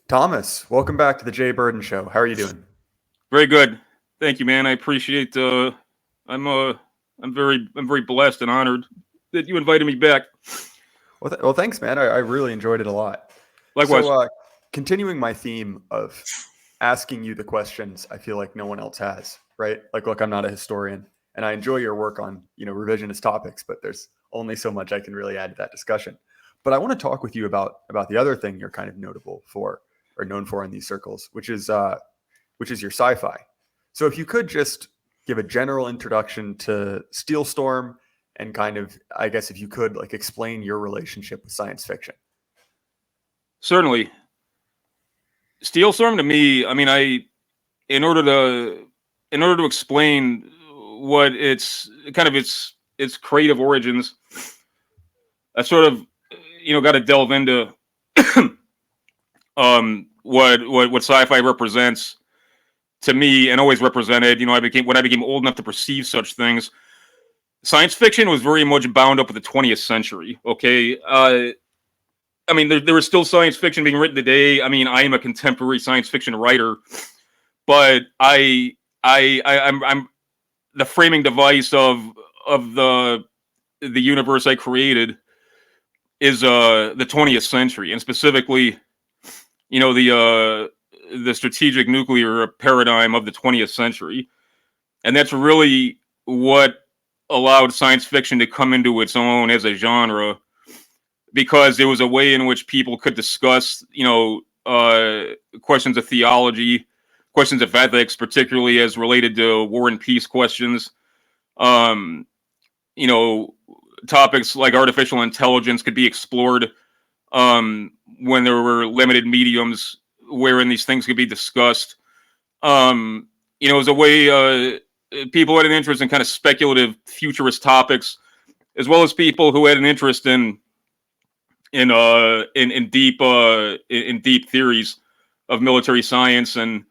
Thomas, welcome back to the Jay Burden Show. How are you doing? Very good. Thank you, man. I appreciate. I'm I'm very blessed and honored that you invited me back. Well, thanks, man. I really enjoyed it a lot. So, Likewise. continuing my theme of asking you the questions I feel like no one else has, right? Like, look, I'm not a historian, and I enjoy your work on revisionist topics, but there's only so much I can really add to that discussion. But I want to talk with you about the other thing you're kind of notable for or known for in these circles, which is your sci-fi. So if you could just give a general introduction to Steel Storm and kind of, I guess, if you could like explain your relationship with science fiction. Certainly, Steelstorm to me. I mean, in order to in order to explain what its creative origins, I sort of got to delve into what sci-fi represents to me and always represented. When I became old enough to perceive such things. Science fiction was very much bound up with the 20th century. Okay, I mean, there is still science fiction being written today. I mean, I am a contemporary science fiction writer, but I'm the framing device of the universe I created is the 20th century, and specifically, the strategic nuclear paradigm of the 20th century, and that's really what allowed science fiction to come into its own as a genre, because it was a way in which people could discuss, questions of theology, questions of ethics, particularly as related to war and peace questions. Um, you know, Topics like artificial intelligence could be explored when there were limited mediums wherein these things could be discussed. It was a way people had an interest in kind of speculative futurist topics, as well as people who had an interest in deep theories of military science and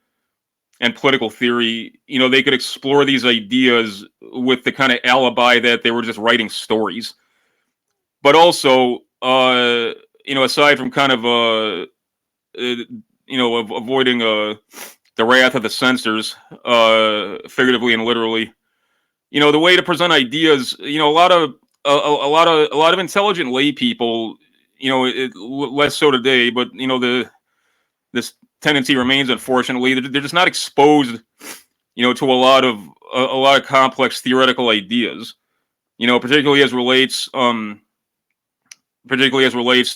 political theory. They could explore these ideas with the kind of alibi that they were just writing stories. But also, aside from kind of avoiding the wrath of the censors, figuratively and literally. The way to present ideas. A lot of intelligent lay people. Less so today, but this tendency remains. Unfortunately, they're just not exposed, to a lot of complex theoretical ideas. Particularly as relates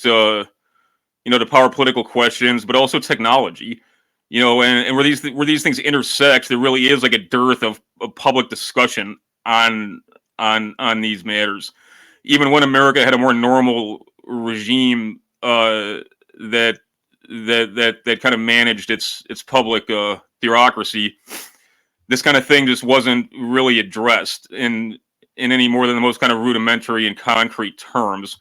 to to power political questions, but also technology. And where these things intersect, there really is like a dearth of public discussion on these matters. Even when America had a more normal regime that kind of managed its public bureaucracy, this kind of thing just wasn't really addressed in any more than the most kind of rudimentary and concrete terms.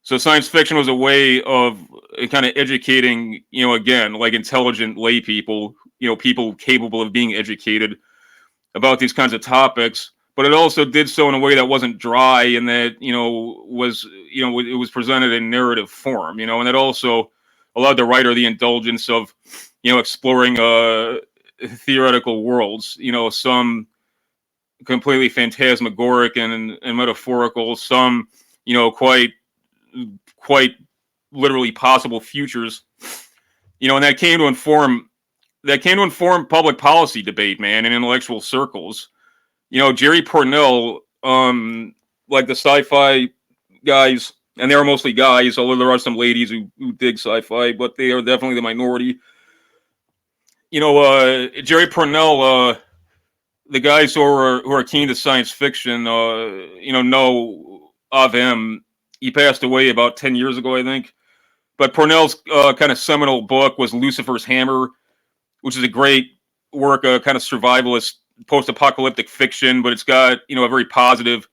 So science fiction was a way of kind of educating, again, like intelligent lay people, people capable of being educated about these kinds of topics. But it also did so in a way that wasn't dry, and that it was presented in narrative form, and it also allowed the writer the indulgence of exploring theoretical worlds, some completely phantasmagoric and metaphorical, some quite literally possible futures, and that came to inform public policy debate, man, in intellectual circles. Jerry Pournelle, like the sci-fi guys, and they are mostly guys, although there are some ladies who dig sci-fi, but they are definitely the minority. Jerry Pournelle, the guys who are keen to science fiction, know of him. He passed away about 10 years ago, I think. But Pournelle's kind of seminal book was Lucifer's Hammer, which is a great work, kind of survivalist, post-apocalyptic fiction, but it's got a very positive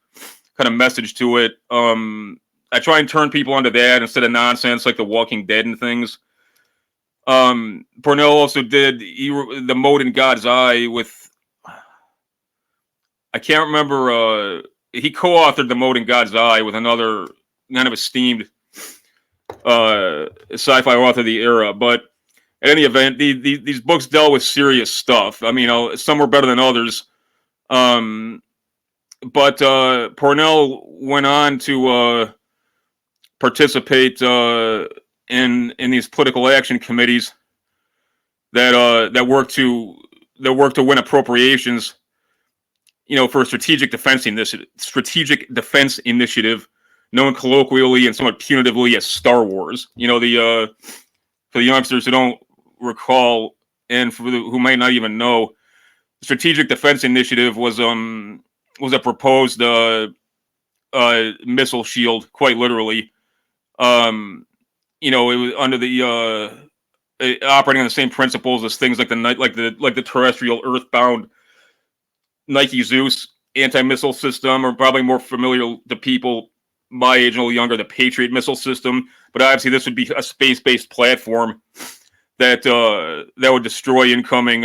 kind of message to it. I try and turn people onto that instead of nonsense like The Walking Dead and things. Pournelle also did The Mote in God's Eye with, I can't remember. He co-authored The Mote in God's Eye with another kind of esteemed sci-fi author of the era, but at any event, these books dealt with serious stuff. I mean, some were better than others. But Parnell went on to participate in these political action committees that work to win appropriations, for a strategic defense initiative, known colloquially and somewhat punitively as Star Wars. For the youngsters who don't recall, and for who might not even know, the Strategic Defense Initiative was a proposed missile shield, quite literally. It was under the operating on the same principles as things like the terrestrial Earthbound Nike Zeus anti-missile system, or probably more familiar to people my age and a little younger, the Patriot missile system. But obviously, this would be a space-based platform that would destroy incoming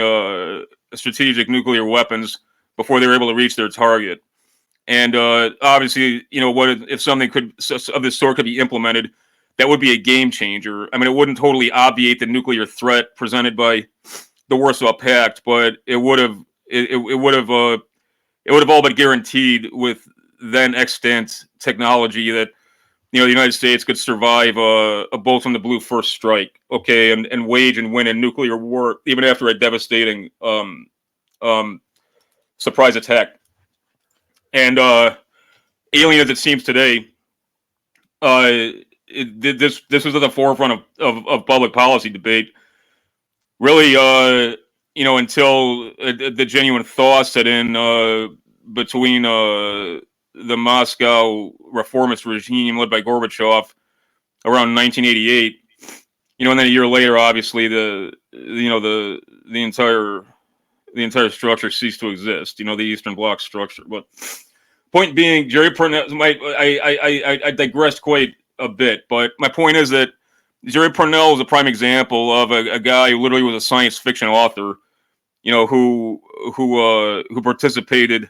strategic nuclear weapons before they were able to reach their target. And obviously, what if something of this sort could be implemented? That would be a game changer. I mean, it wouldn't totally obviate the nuclear threat presented by the Warsaw Pact, but it would have all but guaranteed with then extant technology that the United States could survive a bolt from the blue first strike, okay, and wage and win a nuclear war even after a devastating surprise attack. And alien as it seems today, this was at the forefront of public policy debate, really, until the genuine thaw set in between the Moscow reformist regime led by Gorbachev around 1988. And then a year later, obviously, the entire structure ceased to exist. The Eastern Bloc structure. But point being, Jerry Pournelle, I digressed quite a bit, but my point is that Jerry Pournelle is a prime example of a guy who literally was a science fiction author, who participated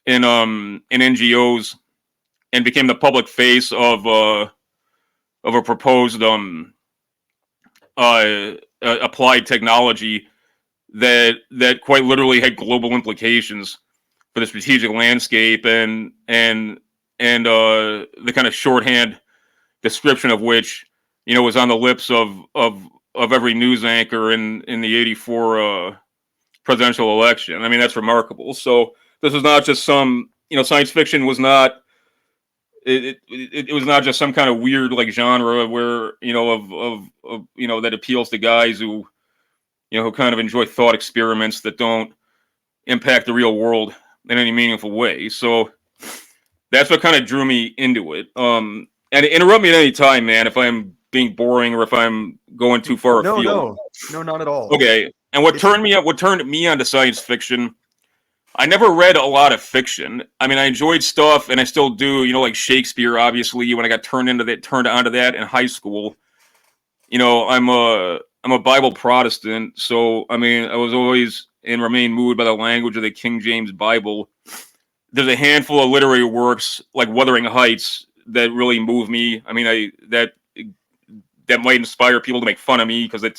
in NGOs and became the public face of a proposed applied technology that quite literally had global implications for the strategic landscape and the kind of shorthand description of which was on the lips of every news anchor in the '84 presidential election. I mean, that's remarkable. So this was not just some science fiction was not it was not just some kind of weird like genre where that appeals to guys who who kind of enjoy thought experiments that don't impact the real world in any meaningful way. So that's what kind of drew me into it. And interrupt me at any time, man, if I'm being boring or if I'm going too far afield. No, not at all. Okay. And what turned me onto science fiction, I never read a lot of fiction. I mean, I enjoyed stuff, and I still do. Like Shakespeare, obviously. When I got turned onto that in high school, I'm a Bible Protestant, so I mean, I was always and remain moved by the language of the King James Bible. There's a handful of literary works like Wuthering Heights that really move me. I mean, that might inspire people to make fun of me because it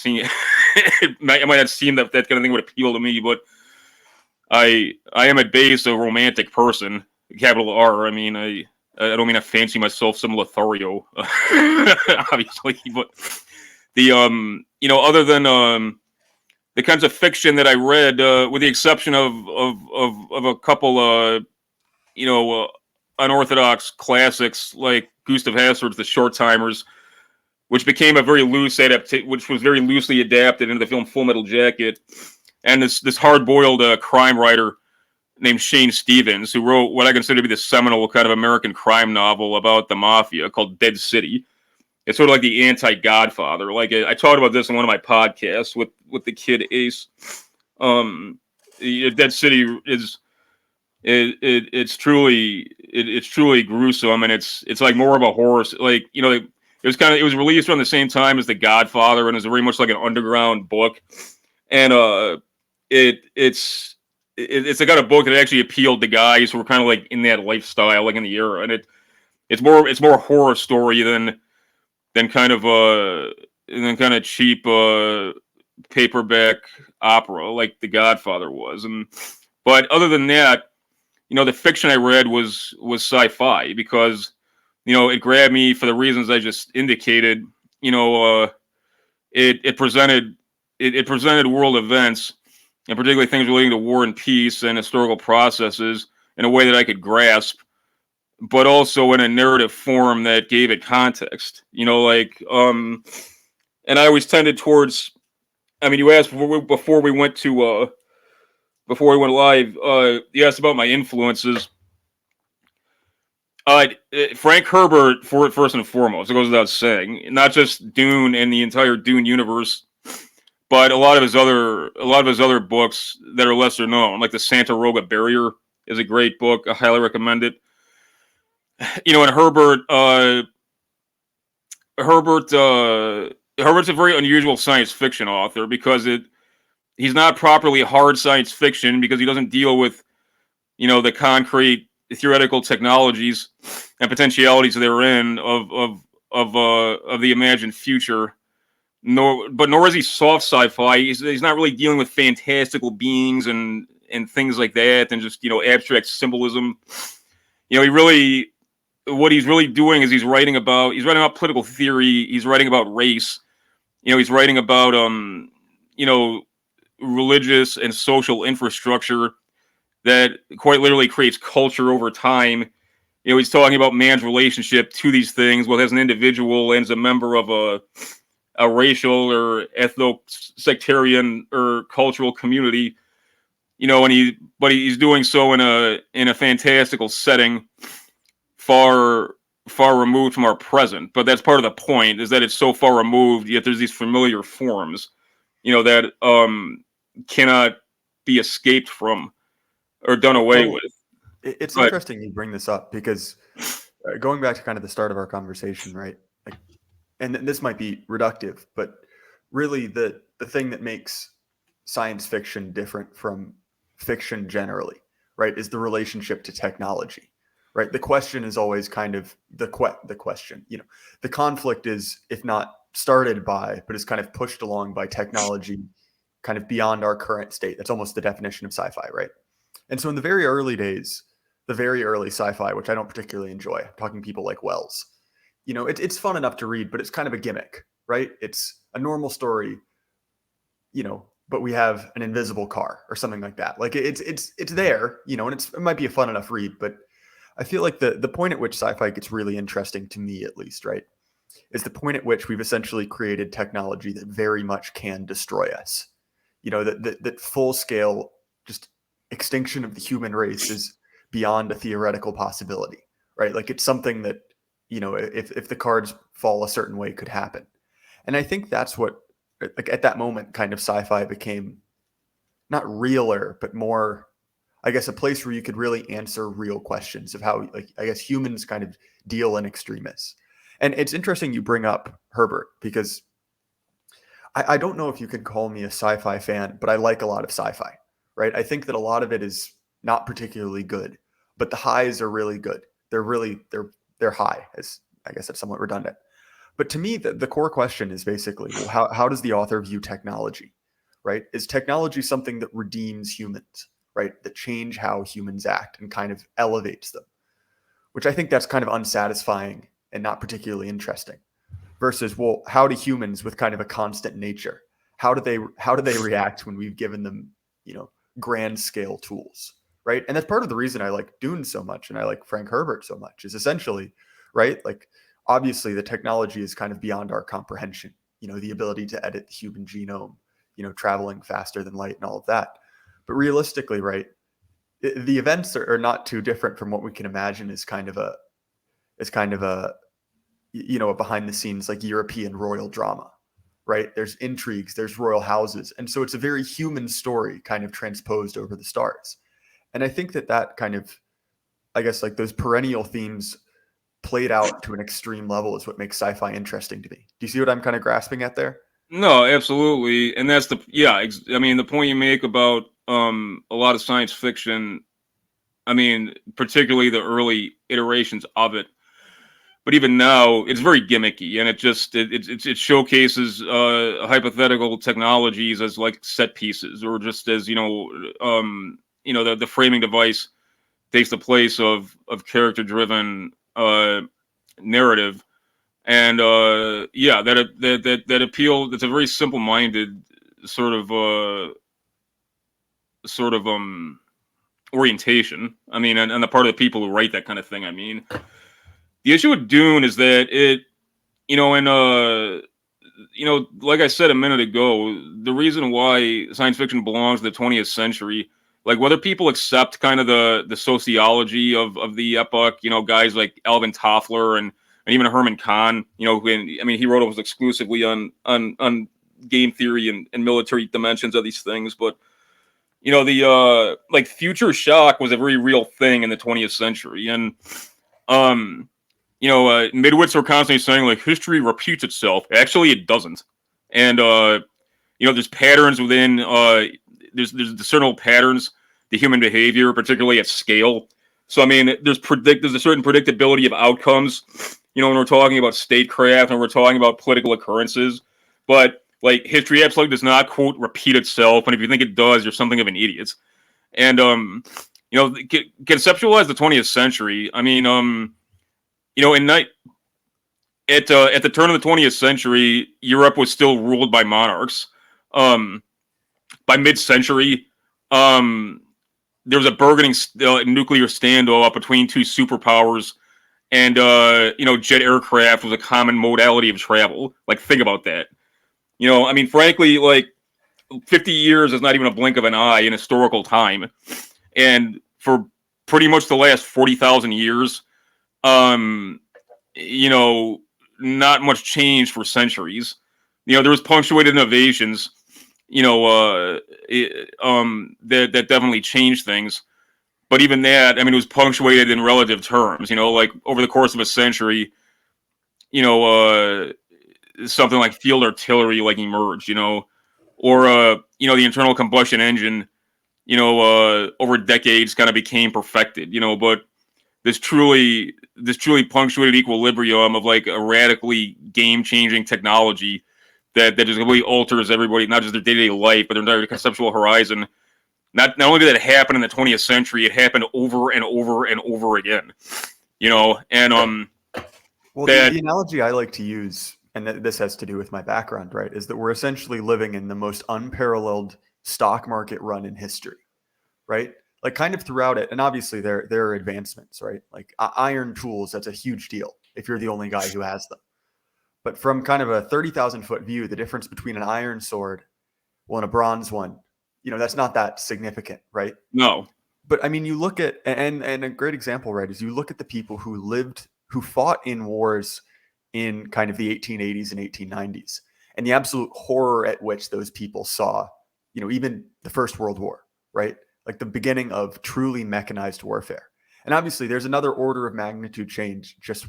might not seem that kind of thing would appeal to me, but I am at base a romantic person, capital R. I mean, I don't mean to fancy myself some Lothario, obviously, but the other than the kinds of fiction that I read, with the exception of a couple unorthodox classics like Gustav Hassert's The Short Timers, which became a very loose which was very loosely adapted into the film Full Metal Jacket, and this hard-boiled crime writer named Shane Stevens, who wrote what I consider to be the seminal kind of American crime novel about the mafia called Dead City. It's sort of like the anti-Godfather. Like I talked about this in one of my podcasts with the kid Ace. Dead City is it's truly gruesome, and it's like more of a horror. Like it was released around the same time as The Godfather, and it's very much like an underground book. And it's the kind of book that actually appealed to guys who were kind of like in that lifestyle, like in the era. And it's more a horror story than kind of kind of cheap paperback opera like The Godfather was. But other than that, the fiction I read was sci-fi because it grabbed me for the reasons I just indicated. It presented world events, and particularly things relating to war and peace and historical processes in a way that I could grasp, but also in a narrative form that gave it context. And I always tended towards. I mean, you asked before we went live. You asked about my influences. Frank Herbert, first and foremost, it goes without saying. Not just Dune and the entire Dune universe, but a lot of his other books that are lesser known, like the Santa Roga Barrier is a great book. I highly recommend it. And Herbert's a very unusual science fiction author because he's not properly hard science fiction because he doesn't deal with the concrete theoretical technologies and potentialities therein of the imagined future. Nor is he soft sci-fi. He's not really dealing with fantastical beings and things like that, and just abstract symbolism. What he's really doing is he's writing about political theory. He's writing about race. He's writing about religious and social infrastructure that quite literally creates culture over time. He's talking about man's relationship to these things, both as an individual and as a member of a racial or ethno-sectarian or cultural community. But he's doing so in a fantastical setting, far removed from our present. But that's part of the point, is that it's so far removed, yet there's these familiar forms, that cannot be escaped from or done away with. It's interesting you bring this up because going back to kind of the start of our conversation, right? And this might be reductive, but really the thing that makes science fiction different from fiction generally, right, is the relationship to technology, right? The question is always kind of the question, the conflict is, if not started by, but is kind of pushed along by technology kind of beyond our current state. That's almost the definition of sci-fi, right? And so in the very early days, the very early sci-fi, which I don't particularly enjoy, I'm talking people like Wells, it's fun enough to read, but it's kind of a gimmick, right? It's a normal story, but we have an invisible car or something like that. Like it's there, and it might be a fun enough read, but I feel like the point at which sci-fi gets really interesting, to me at least, right, is the point at which we've essentially created technology that very much can destroy us. That full scale just extinction of the human race is beyond a theoretical possibility, right? Like it's something that, if the cards fall a certain way, could happen. And I think that's what, like at that moment, kind of sci-fi became not realer, but more, I guess, a place where you could really answer real questions of how, like, I guess humans kind of deal in extremis. And it's interesting you bring up Herbert because I don't know if you could call me a sci-fi fan, but I like a lot of sci-fi, right? I think that a lot of it is not particularly good, but the highs are really good. They're high, as I guess that's somewhat redundant. But to me, the core question is basically, well, how does the author view technology, right? Is technology something that redeems humans, right? That change how humans act and kind of elevates them, which I think that's kind of unsatisfying and not particularly interesting. Versus, well, how do humans with kind of a constant nature, how do they react when we've given them, grand scale tools, right? And that's part of the reason I like Dune so much and I like Frank Herbert so much, is essentially, right, like obviously the technology is kind of beyond our comprehension, the ability to edit the human genome, traveling faster than light and all of that. But realistically, right, the events are not too different from what we can imagine as kind of a a behind the scenes like European royal drama, right? There's intrigues, there's royal houses. And so it's a very human story kind of transposed over the stars. And I think that kind of, I guess, like those perennial themes played out to an extreme level is what makes sci-fi interesting to me. Do you see what I'm kind of grasping at there? No, absolutely. And that's the point you make about a lot of science fiction, particularly the early iterations of it, but even now, it's very gimmicky, and it showcases hypothetical technologies as like set pieces, or just as the framing device takes the place of character driven narrative, and that appeal. It's a very simple minded sort of orientation. I mean, and the part of the people who write that kind of thing. I mean, the issue with Dune is that it, like I said a minute ago, the reason why science fiction belongs to the 20th century, like whether people accept kind of the sociology of the epoch, guys like Alvin Toffler and even Herman Kahn, he wrote almost exclusively on game theory and military dimensions of these things, but the like future shock was a very real thing in the 20th century, and midwits are constantly saying like history repeats itself. Actually, it doesn't, and there's patterns within there's discernible patterns to human behavior, particularly at scale. So I mean, there's a certain predictability of outcomes, when we're talking about statecraft and we're talking about political occurrences, but like history absolutely does not, quote, repeat itself, and if you think it does, you're something of an idiot. And conceptualize the 20th century. I mean, at the turn of the 20th century, Europe was still ruled by monarchs. By mid-century, there was a burgeoning nuclear standoff between two superpowers, and jet aircraft was a common modality of travel. Like, think about that. Frankly, like 50 years is not even a blink of an eye in historical time, and for pretty much the last 40,000 years, not much change for centuries. There was punctuated innovations, that definitely changed things. But even that, it was punctuated in relative terms. Like over the course of a century, something like field artillery like emerged, or the internal combustion engine, over decades kind of became perfected, but this truly punctuated equilibrium of like a radically game-changing technology that just completely alters everybody, not just their day-to-day life, but their entire conceptual horizon. Not only did it happen in the 20th century, it happened over and over and over again, and well, the analogy I like to use, and this has to do with my background, right, is that we're essentially living in the most unparalleled stock market run in history, right? Like kind of throughout it. And obviously there are advancements, right? Like iron tools, that's a huge deal if you're the only guy who has them. But from kind of a 30,000 foot view, the difference between an iron sword, and a bronze one, that's not that significant, right? No. But you look at, and a great example, right, is you look at the people who fought in wars in kind of the 1880s and 1890s, and the absolute horror at which those people saw, even the First World War, right? Like the beginning of truly mechanized warfare. And obviously there's another order of magnitude change just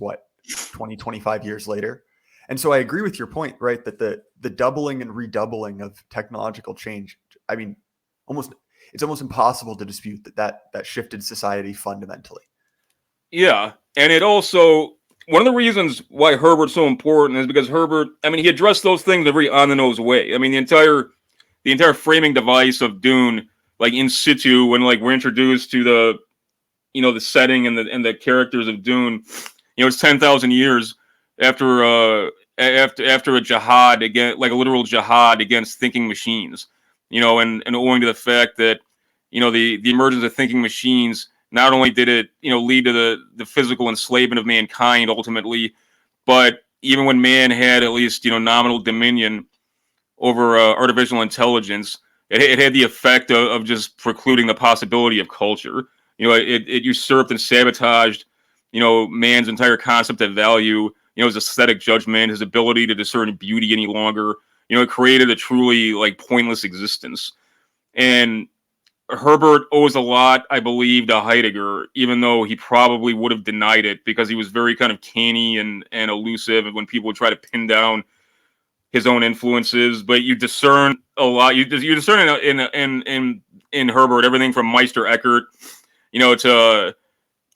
20, 25 years later. And so I agree with your point, right? That the doubling and redoubling of technological change, it's almost impossible to dispute that shifted society fundamentally. Yeah. And it also, one of the reasons why Herbert's so important is because Herbert, he addressed those things in a very on the nose way. The entire framing device of Dune, like in situ, when like we're introduced to the setting and the characters of Dune, it's 10,000 years after a jihad against, like a literal jihad against thinking machines, and owing to the fact that the emergence of thinking machines, not only did it lead to the physical enslavement of mankind ultimately, but even when man had at least nominal dominion over artificial intelligence, it had the effect of just precluding the possibility of culture. It usurped and sabotaged man's entire concept of value, his aesthetic judgment, his ability to discern beauty any longer. It created a truly like pointless existence. And Herbert owes a lot, I believe, to Heidegger, even though he probably would have denied it because he was very kind of canny and elusive when people would try to pin down his own influences. But you discern a lot. You discern in Herbert everything from Meister Eckhart, to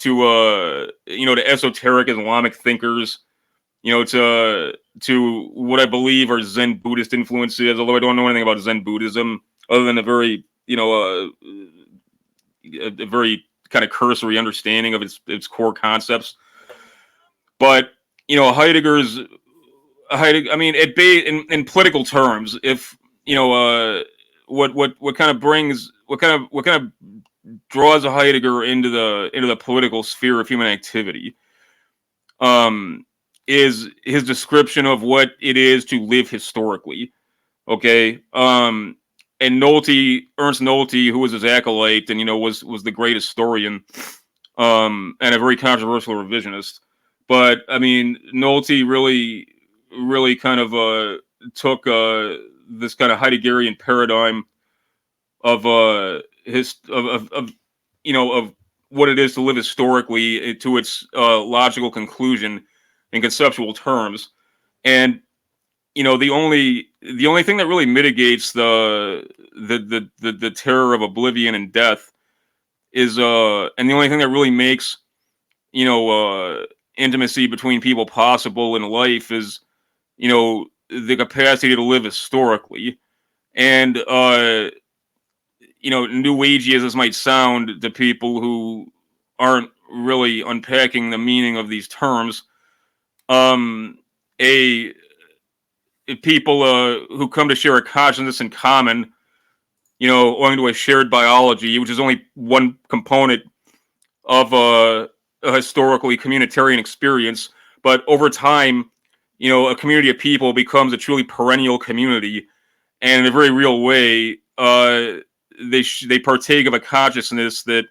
to esoteric Islamic thinkers, to what I believe are Zen Buddhist influences, although I don't know anything about Zen Buddhism other than a very, a very kind of cursory understanding of its core concepts. But, I mean, in political terms, if, what kind of draws a Heidegger into the political sphere of human activity, is his description of what it is to live historically. Okay. And Ernst Nolte, who was his acolyte and, was the great historian, and a very controversial revisionist. But I mean, Nolte really kind of took this kind of Heideggerian paradigm of of what it is to live historically to its logical conclusion in conceptual terms. And the only thing that really mitigates the terror of oblivion and death is and the only thing that really makes intimacy between people possible in life is the capacity to live historically. And new agey as this might sound to people who aren't really unpacking the meaning of these terms, people who come to share a consciousness in common, owing to a shared biology, which is only one component of a historically communitarian experience, but over time, a community of people becomes a truly perennial community, and in a very real way, they partake of a consciousness that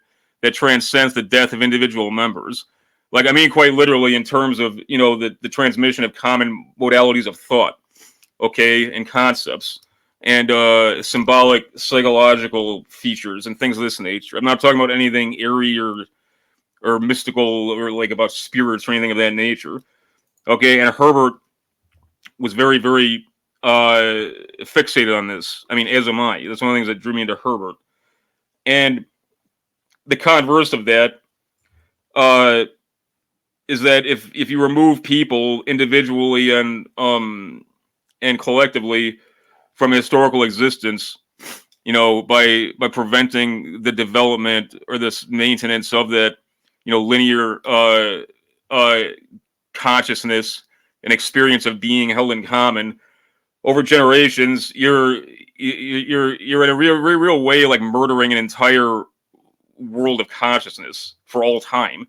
transcends the death of individual members. Like, I mean, quite literally in terms of the transmission of common modalities of thought, okay, and concepts, and symbolic psychological features and things of this nature. I'm not talking about anything airy or mystical or like about spirits or anything of that nature. Okay, and Herbert was very, very fixated on this. I mean, as am I. That's one of the things that drew me into Herbert. And the converse of that is that if you remove people individually and collectively from historical existence, by preventing the development or this maintenance of that, linear consciousness and experience of being held in common over generations, you're in a real way like murdering an entire world of consciousness for all time.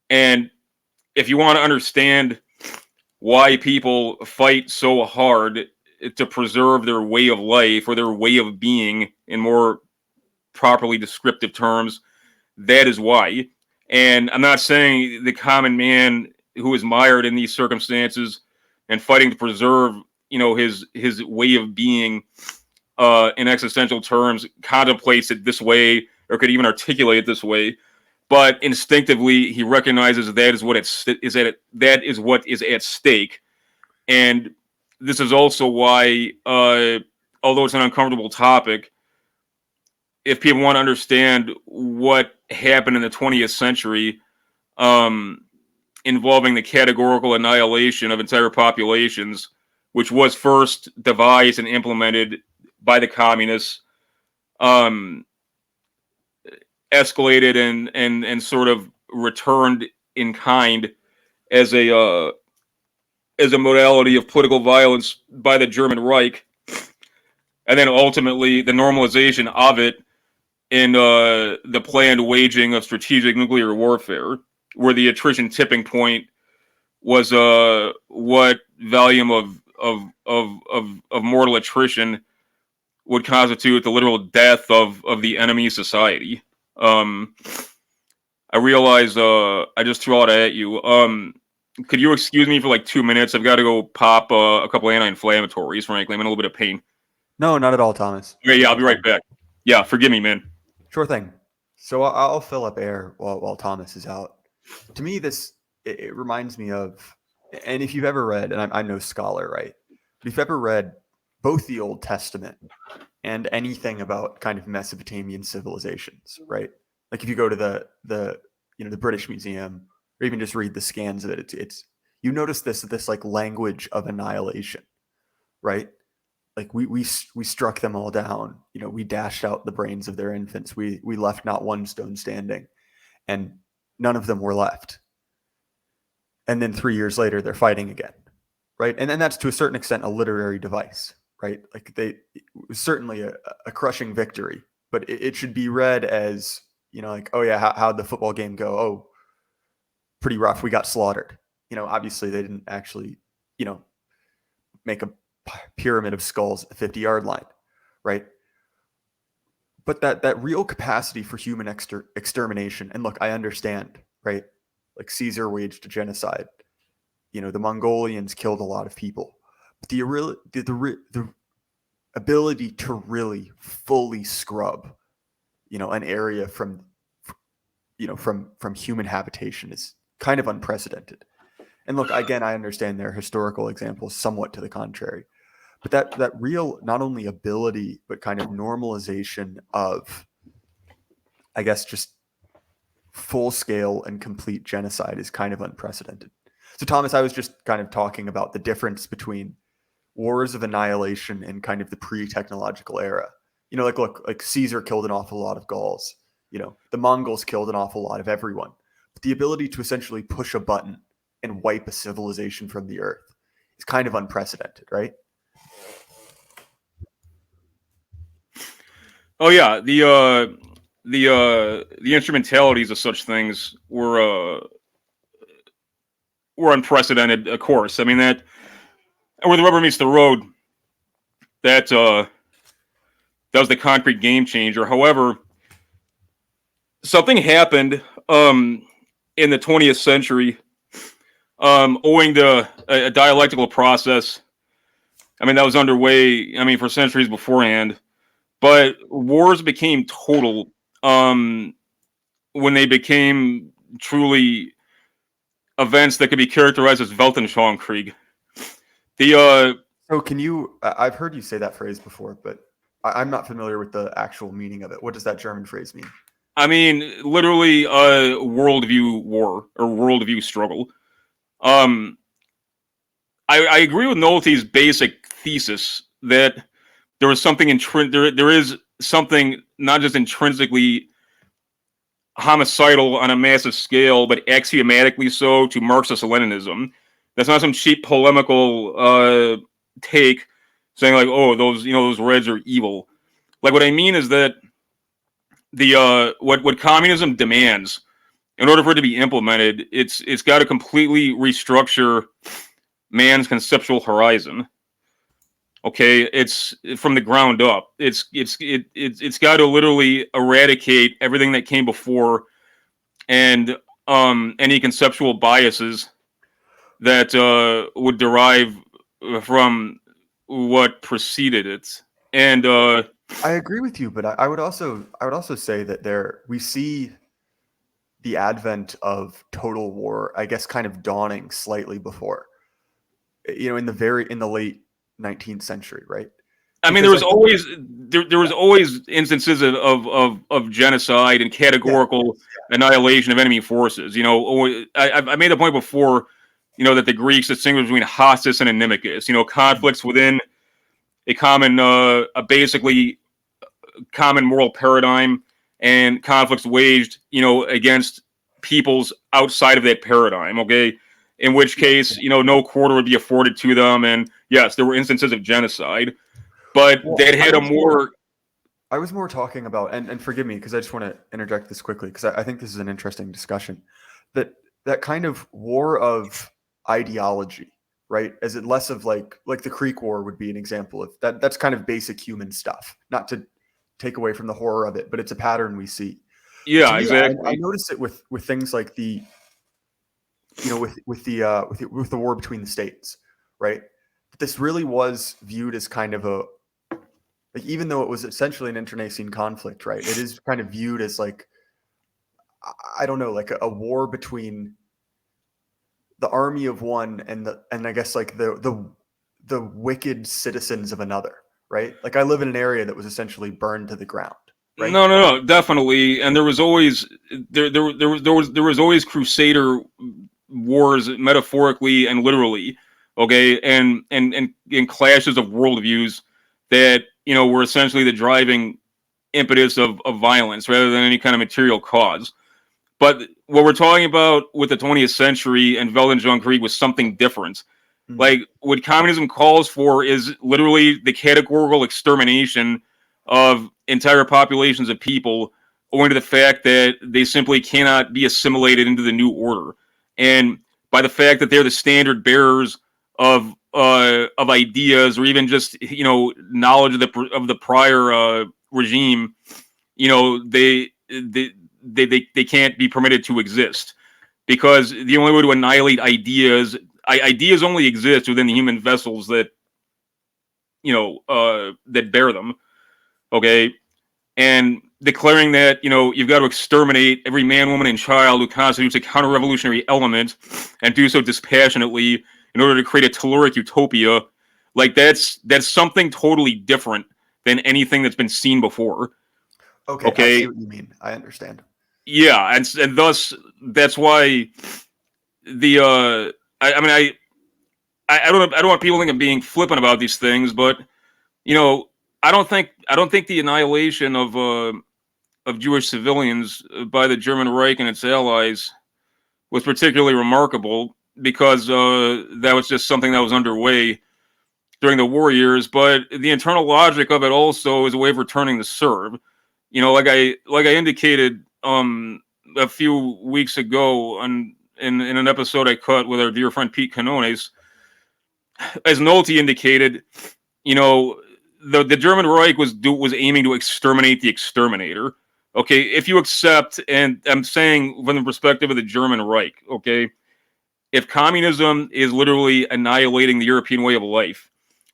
And if you want to understand why people fight so hard to preserve their way of life or their way of being in more properly descriptive terms, that is why. And I'm not saying the common man who is mired in these circumstances and fighting to preserve, his way of being in existential terms contemplates it this way or could even articulate it this way. But instinctively, he recognizes that is what is at stake. And this is also why, although it's an uncomfortable topic, if people want to understand what happened in the 20th century, involving the categorical annihilation of entire populations, which was first devised and implemented by the communists, escalated and sort of returned in kind as a modality of political violence by the German Reich, and then ultimately the normalization of it in the planned waging of strategic nuclear warfare, where the attrition tipping point was what volume of mortal attrition would constitute the literal death of the enemy society. I realize I just threw all that at you. Could you excuse me for like 2 minutes? I've got to go pop a couple anti-inflammatories, frankly. I'm in a little bit of pain. No, not at all, Thomas. Okay, yeah, I'll be right back. Yeah, forgive me, man. Sure thing. So I'll fill up air while Thomas is out. To me, it reminds me of, and if you've ever read, and I'm no scholar, right? But if you've ever read both the Old Testament and anything about kind of Mesopotamian civilizations, right? Like if you go to the the British Museum, or even just read the scans of it, it's you notice this like language of annihilation, right? Like we struck them all down. We dashed out the brains of their infants. We left not one stone standing, and none of them were left. And then 3 years later, they're fighting again, right? And then that's to a certain extent a literary device, right? Like it was certainly a crushing victory, but it should be read as like, oh yeah, how'd the football game go? Oh, pretty rough. We got slaughtered. Obviously they didn't actually, make a pyramid of skulls at the 50-yard line, right? But that real capacity for human extermination, and look, I understand, right? Like Caesar waged a genocide. The Mongolians killed a lot of people, but the ability to really fully scrub, an area from human habitation is kind of unprecedented. And look, again, I understand there are historical examples somewhat to the contrary, but that real not only ability but kind of normalization of, I guess, just full scale and complete genocide is kind of unprecedented. So Thomas, I was just kind of talking about the difference between wars of annihilation and kind of the pre-technological era. Like Caesar killed an awful lot of Gauls. The Mongols killed an awful lot of everyone. But the ability to essentially push a button and wipe a civilization from the earth is kind of unprecedented, right? Oh yeah, the instrumentalities of such things were unprecedented, of course. I mean, that where the rubber meets the road, that was the concrete game changer. However, something happened in the 20th century, owing to a dialectical process. I mean, that was underway, I mean, for centuries beforehand. But wars became total when they became truly events that could be characterized as Weltanschauungskrieg. So can you? I've heard you say that phrase before, but I'm not familiar with the actual meaning of it. What does that German phrase mean? I mean, literally a worldview war or worldview struggle. Um, I agree with Nolte's basic thesis that there was something there is something not just intrinsically homicidal on a massive scale, but axiomatically so to Marxist-Leninism. That's not some cheap polemical take saying like, oh, those Reds are evil. Like what I mean is that the what communism demands, in order for it to be implemented, it's got to completely restructure man's conceptual horizon. Okay, it's from the ground up. It's got to literally eradicate everything that came before, and any conceptual biases that would derive from what preceded it. And I agree with you, but I would also say that we see the advent of total war, I guess, kind of dawning slightly before, in the late 19th century, right? I mean, Because I think, there was always instances of genocide and yeah, categorical annihilation of enemy forces. I made the point before, that the Greeks distinguished between hostis and inimicus. Conflicts within a common, a basically common moral paradigm, and conflicts waged, against peoples outside of that paradigm. Okay, in which case, no quarter would be afforded to them, and yes, there were instances of genocide, but well, that had a more. I was more talking about, and forgive me because I just want to interject this quickly because I think this is an interesting discussion. That kind of war of ideology, right? As it less of like the Creek War would be an example of that. That's kind of basic human stuff. Not to take away from the horror of it, but it's a pattern we see. But to Yeah, me, I exactly. notice it with things like with the war between the states, right? This really was viewed as kind of a, like, even though it was essentially an internecine conflict, right? It is kind of viewed as like, I don't know, like a war between the army of one and I guess like the wicked citizens of another, right? Like I live in an area that was essentially burned to the ground. right? No, definitely. And there was always there was always crusader wars, metaphorically and literally, okay, and clashes of worldviews that were essentially the driving impetus of violence rather than any kind of material cause. But what we're talking about with the 20th century and Weltanschauungskrieg was something different. Mm. Like what communism calls for is literally the categorical extermination of entire populations of people owing to the fact that they simply cannot be assimilated into the new order. And by the fact that they're the standard bearers of ideas or even just knowledge of the prior regime, they can't be permitted to exist because the only way to annihilate ideas only exist within the human vessels that that bear them. Okay, and declaring that you've got to exterminate every man, woman, and child who constitutes a counter-revolutionary element, and do so dispassionately in order to create a telluric utopia, like that's something totally different than anything that's been seen before. Okay, I see Okay, what you mean. I understand. yeah, and thus that's why the I mean I don't want people to think I'm being flippant about these things, but I don't think the annihilation of Jewish civilians by the German Reich and its allies was particularly remarkable because that was just something that was underway during the war years. But the internal logic of it also is a way of returning the serve. Like I indicated a few weeks ago in an episode I cut with our dear friend Pete Canones, as Nolte indicated, the German Reich was aiming to exterminate the exterminator. Okay, if you accept, and I'm saying from the perspective of the German Reich, okay, if communism is literally annihilating the European way of life,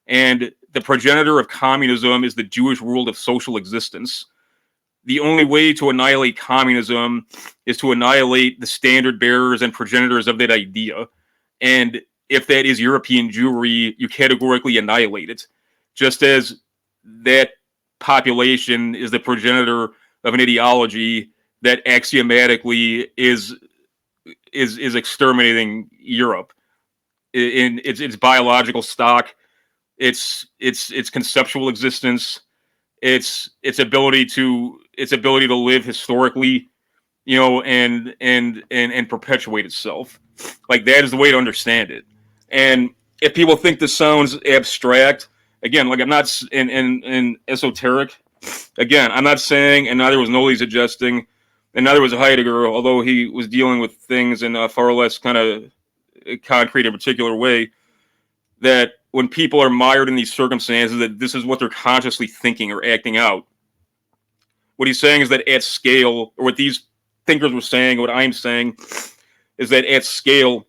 and the progenitor of communism is the Jewish world of social existence, the only way to annihilate communism is to annihilate the standard bearers and progenitors of that idea. And if that is European Jewry, you categorically annihilate it. Just as that population is the progenitor of an ideology that axiomatically is exterminating Europe in its biological stock, its conceptual existence, its ability to live historically, and perpetuate itself. Like that is the way to understand it. And if people think this sounds abstract, again, like I'm not in esoteric. Again, I'm not saying, and neither was Noli suggesting, and neither was Heidegger, although he was dealing with things in a far less kind of concrete and particular way, that when people are mired in these circumstances, that this is what they're consciously thinking or acting out. What he's saying is that at scale, or what these thinkers were saying, what I'm saying, is that at scale,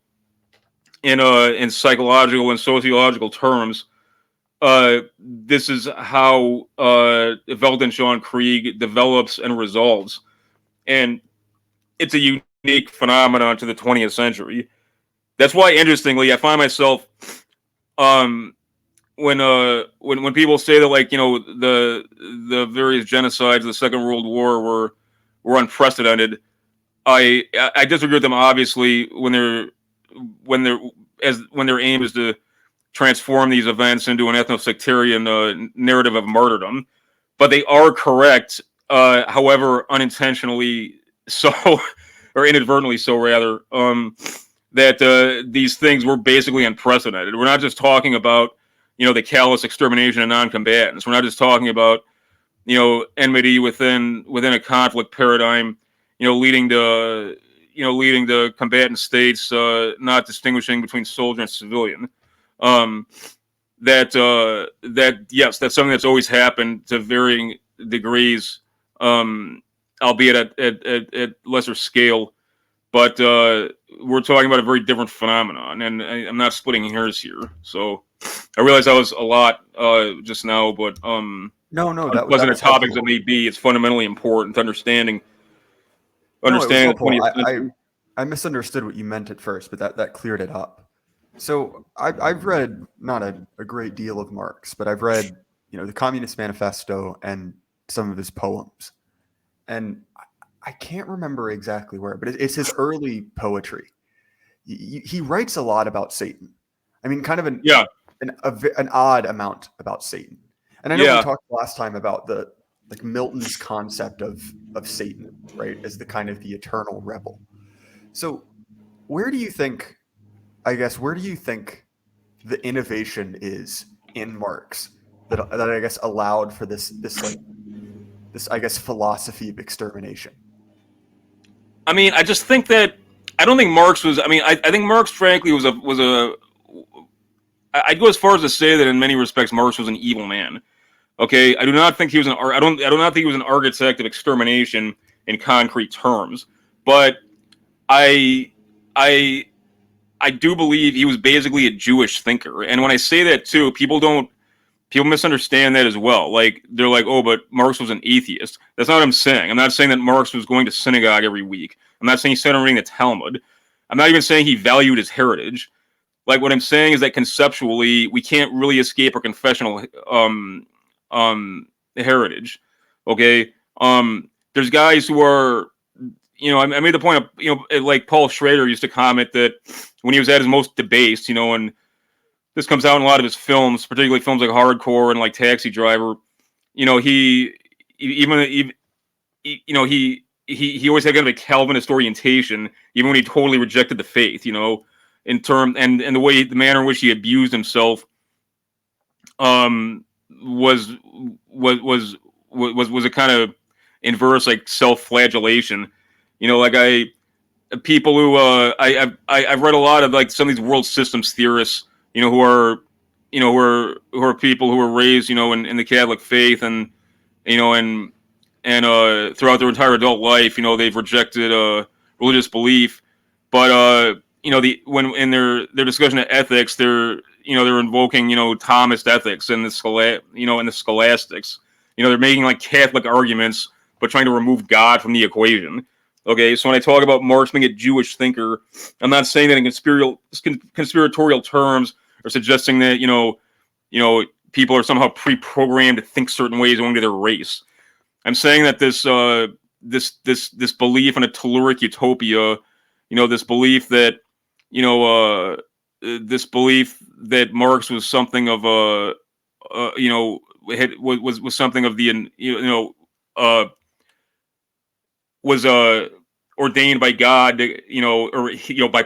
in psychological and sociological terms, this is how Weltanschauungskrieg develops and resolves, and it's a unique phenomenon to the 20th century. That's why, interestingly, I find myself when people say that, like, the various genocides of the Second World War were unprecedented, I disagree with them, obviously, when their aim is to transform these events into an ethno-sectarian narrative of martyrdom. But they are correct, however unintentionally so, or inadvertently so rather, that these things were basically unprecedented. We're not just talking about the callous extermination of non-combatants. We're not just talking about enmity within a conflict paradigm, leading to combatant states not distinguishing between soldier and civilian. That yes, that's something that's always happened to varying degrees, albeit at lesser scale. But we're talking about a very different phenomenon, and I'm not splitting hairs here. So I realize that was a lot just now, but No, that unpleasant was topics it helpful. may be, it's fundamentally important to No, it was understanding the helpful. 20th century. I misunderstood what you meant at first, but that cleared it up. So I've read not a great deal of Marx, but I've read the Communist Manifesto and some of his poems. and I can't remember exactly where, but it's his early poetry. He writes a lot about Satan. I mean, kind of Yeah, an odd amount about Satan. And I know we yeah. talked last time about the like Milton's concept of Satan, right, as the kind of the eternal rebel. So where do you think, I guess, where do you think the innovation is in Marx that I guess allowed for this I guess philosophy of extermination? I mean, I just think that I don't think Marx was. I mean, I think Marx, frankly, was a. I'd go as far as to say that in many respects, Marx was an evil man. Okay, I do not think he was an. I do not think he was an architect of extermination in concrete terms. But I, I, I do believe he was basically a Jewish thinker. And when I say that too, people misunderstand that as well. Like they're like, oh, but Marx was an atheist. That's not what I'm saying. I'm not saying that Marx was going to synagogue every week. I'm not saying he started reading the Talmud. I'm not even saying he valued his heritage. Like what I'm saying is that conceptually, we can't really escape our confessional heritage. Okay, there's guys who are, I made the point of, like Paul Schrader used to comment that when he was at his most debased, and this comes out in a lot of his films, particularly films like Hardcore and like Taxi Driver. Even he always had kind of a Calvinist orientation, even when he totally rejected the faith. In term and the manner in which he abused himself, was was a kind of inverse like self-flagellation. Like people who I've read a lot of like some of these world systems theorists, who are who are people who were raised, in the Catholic faith, and throughout their entire adult life, they've rejected religious belief, but when in their discussion of ethics, they're invoking Thomist ethics and the scholastics. They're making like Catholic arguments, but trying to remove God from the equation. Okay, so when I talk about Marx being a Jewish thinker, I'm not saying that in conspiratorial terms, or suggesting that people are somehow pre-programmed to think certain ways owing to their race. I'm saying that this belief in a telluric utopia, this belief that Marx was something of a was something of the was ordained by God, or by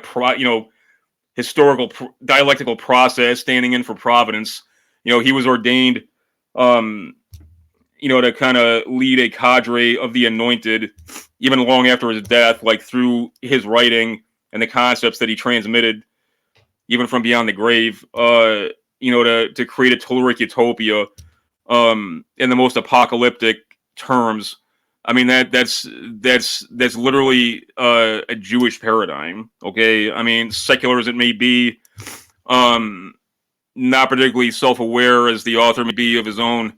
historical dialectical process, standing in for providence. He was ordained, to kind of lead a cadre of the anointed, even long after his death, like through his writing and the concepts that he transmitted, even from beyond the grave. To create a telluric utopia, in the most apocalyptic terms. I mean that's literally a Jewish paradigm. Okay, I mean, secular as it may be, not particularly self-aware as the author may be of his own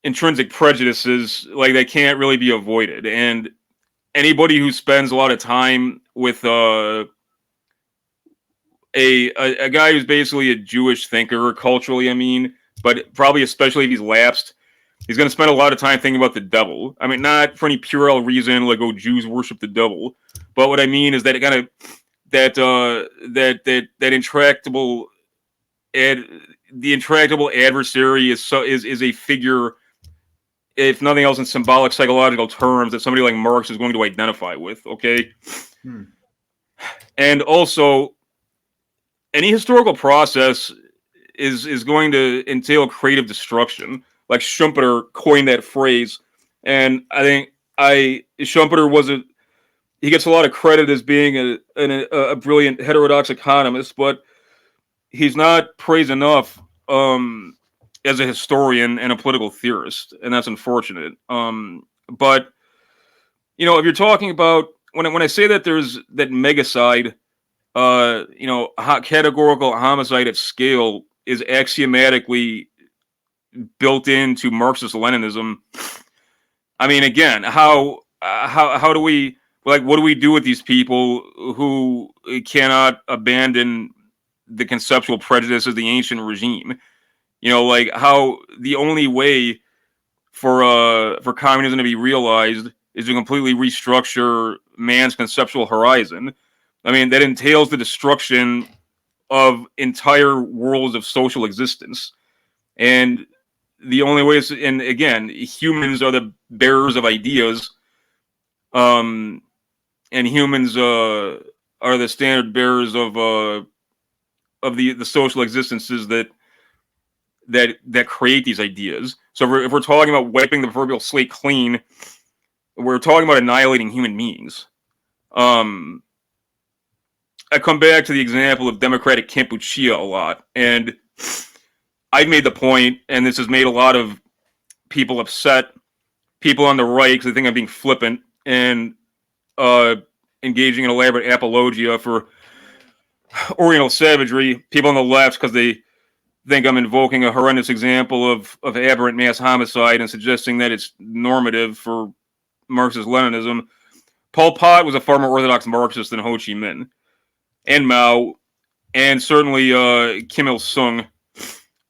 intrinsic prejudices, like they can't really be avoided. And anybody who spends a lot of time with a guy who's basically a Jewish thinker culturally, I mean, but probably especially if he's lapsed, he's going to spend a lot of time thinking about the devil. I mean, not for any puerile reason like, oh, Jews worship the devil, but what I mean is that it kind of that intractable the intractable adversary is a figure, if nothing else, in symbolic psychological terms, that somebody like Marx is going to identify with. Okay, and also any historical process is going to entail creative destruction. Like Schumpeter coined that phrase, and I think Schumpeter he gets a lot of credit as being a brilliant heterodox economist, but he's not praised enough as a historian and a political theorist, and that's unfortunate. But if you're talking about when I say that there's that megacide, categorical homicide at scale is axiomatically built into Marxist Leninism. I mean, again, how do we, like, what do we do with these people who cannot abandon the conceptual prejudice of the ancient regime? Like how the only way for communism to be realized is to completely restructure man's conceptual horizon. I mean, that entails the destruction of entire worlds of social existence. And the only way is, and again, humans are the bearers of ideas, and humans are the standard bearers of the social existences that create these ideas. So if we're talking about wiping the proverbial slate clean, we're talking about annihilating human beings. I come back to the example of Democratic Kampuchea a lot, and I've made the point, and this has made a lot of people upset, people on the right, because they think I'm being flippant and uh, engaging in elaborate apologia for Oriental savagery. People on the left, because they think I'm invoking a horrendous example of aberrant mass homicide and suggesting that it's normative for Marxist-Leninism. Pol Pot was a far more orthodox Marxist than Ho Chi Minh and Mao, and certainly Kim Il Sung,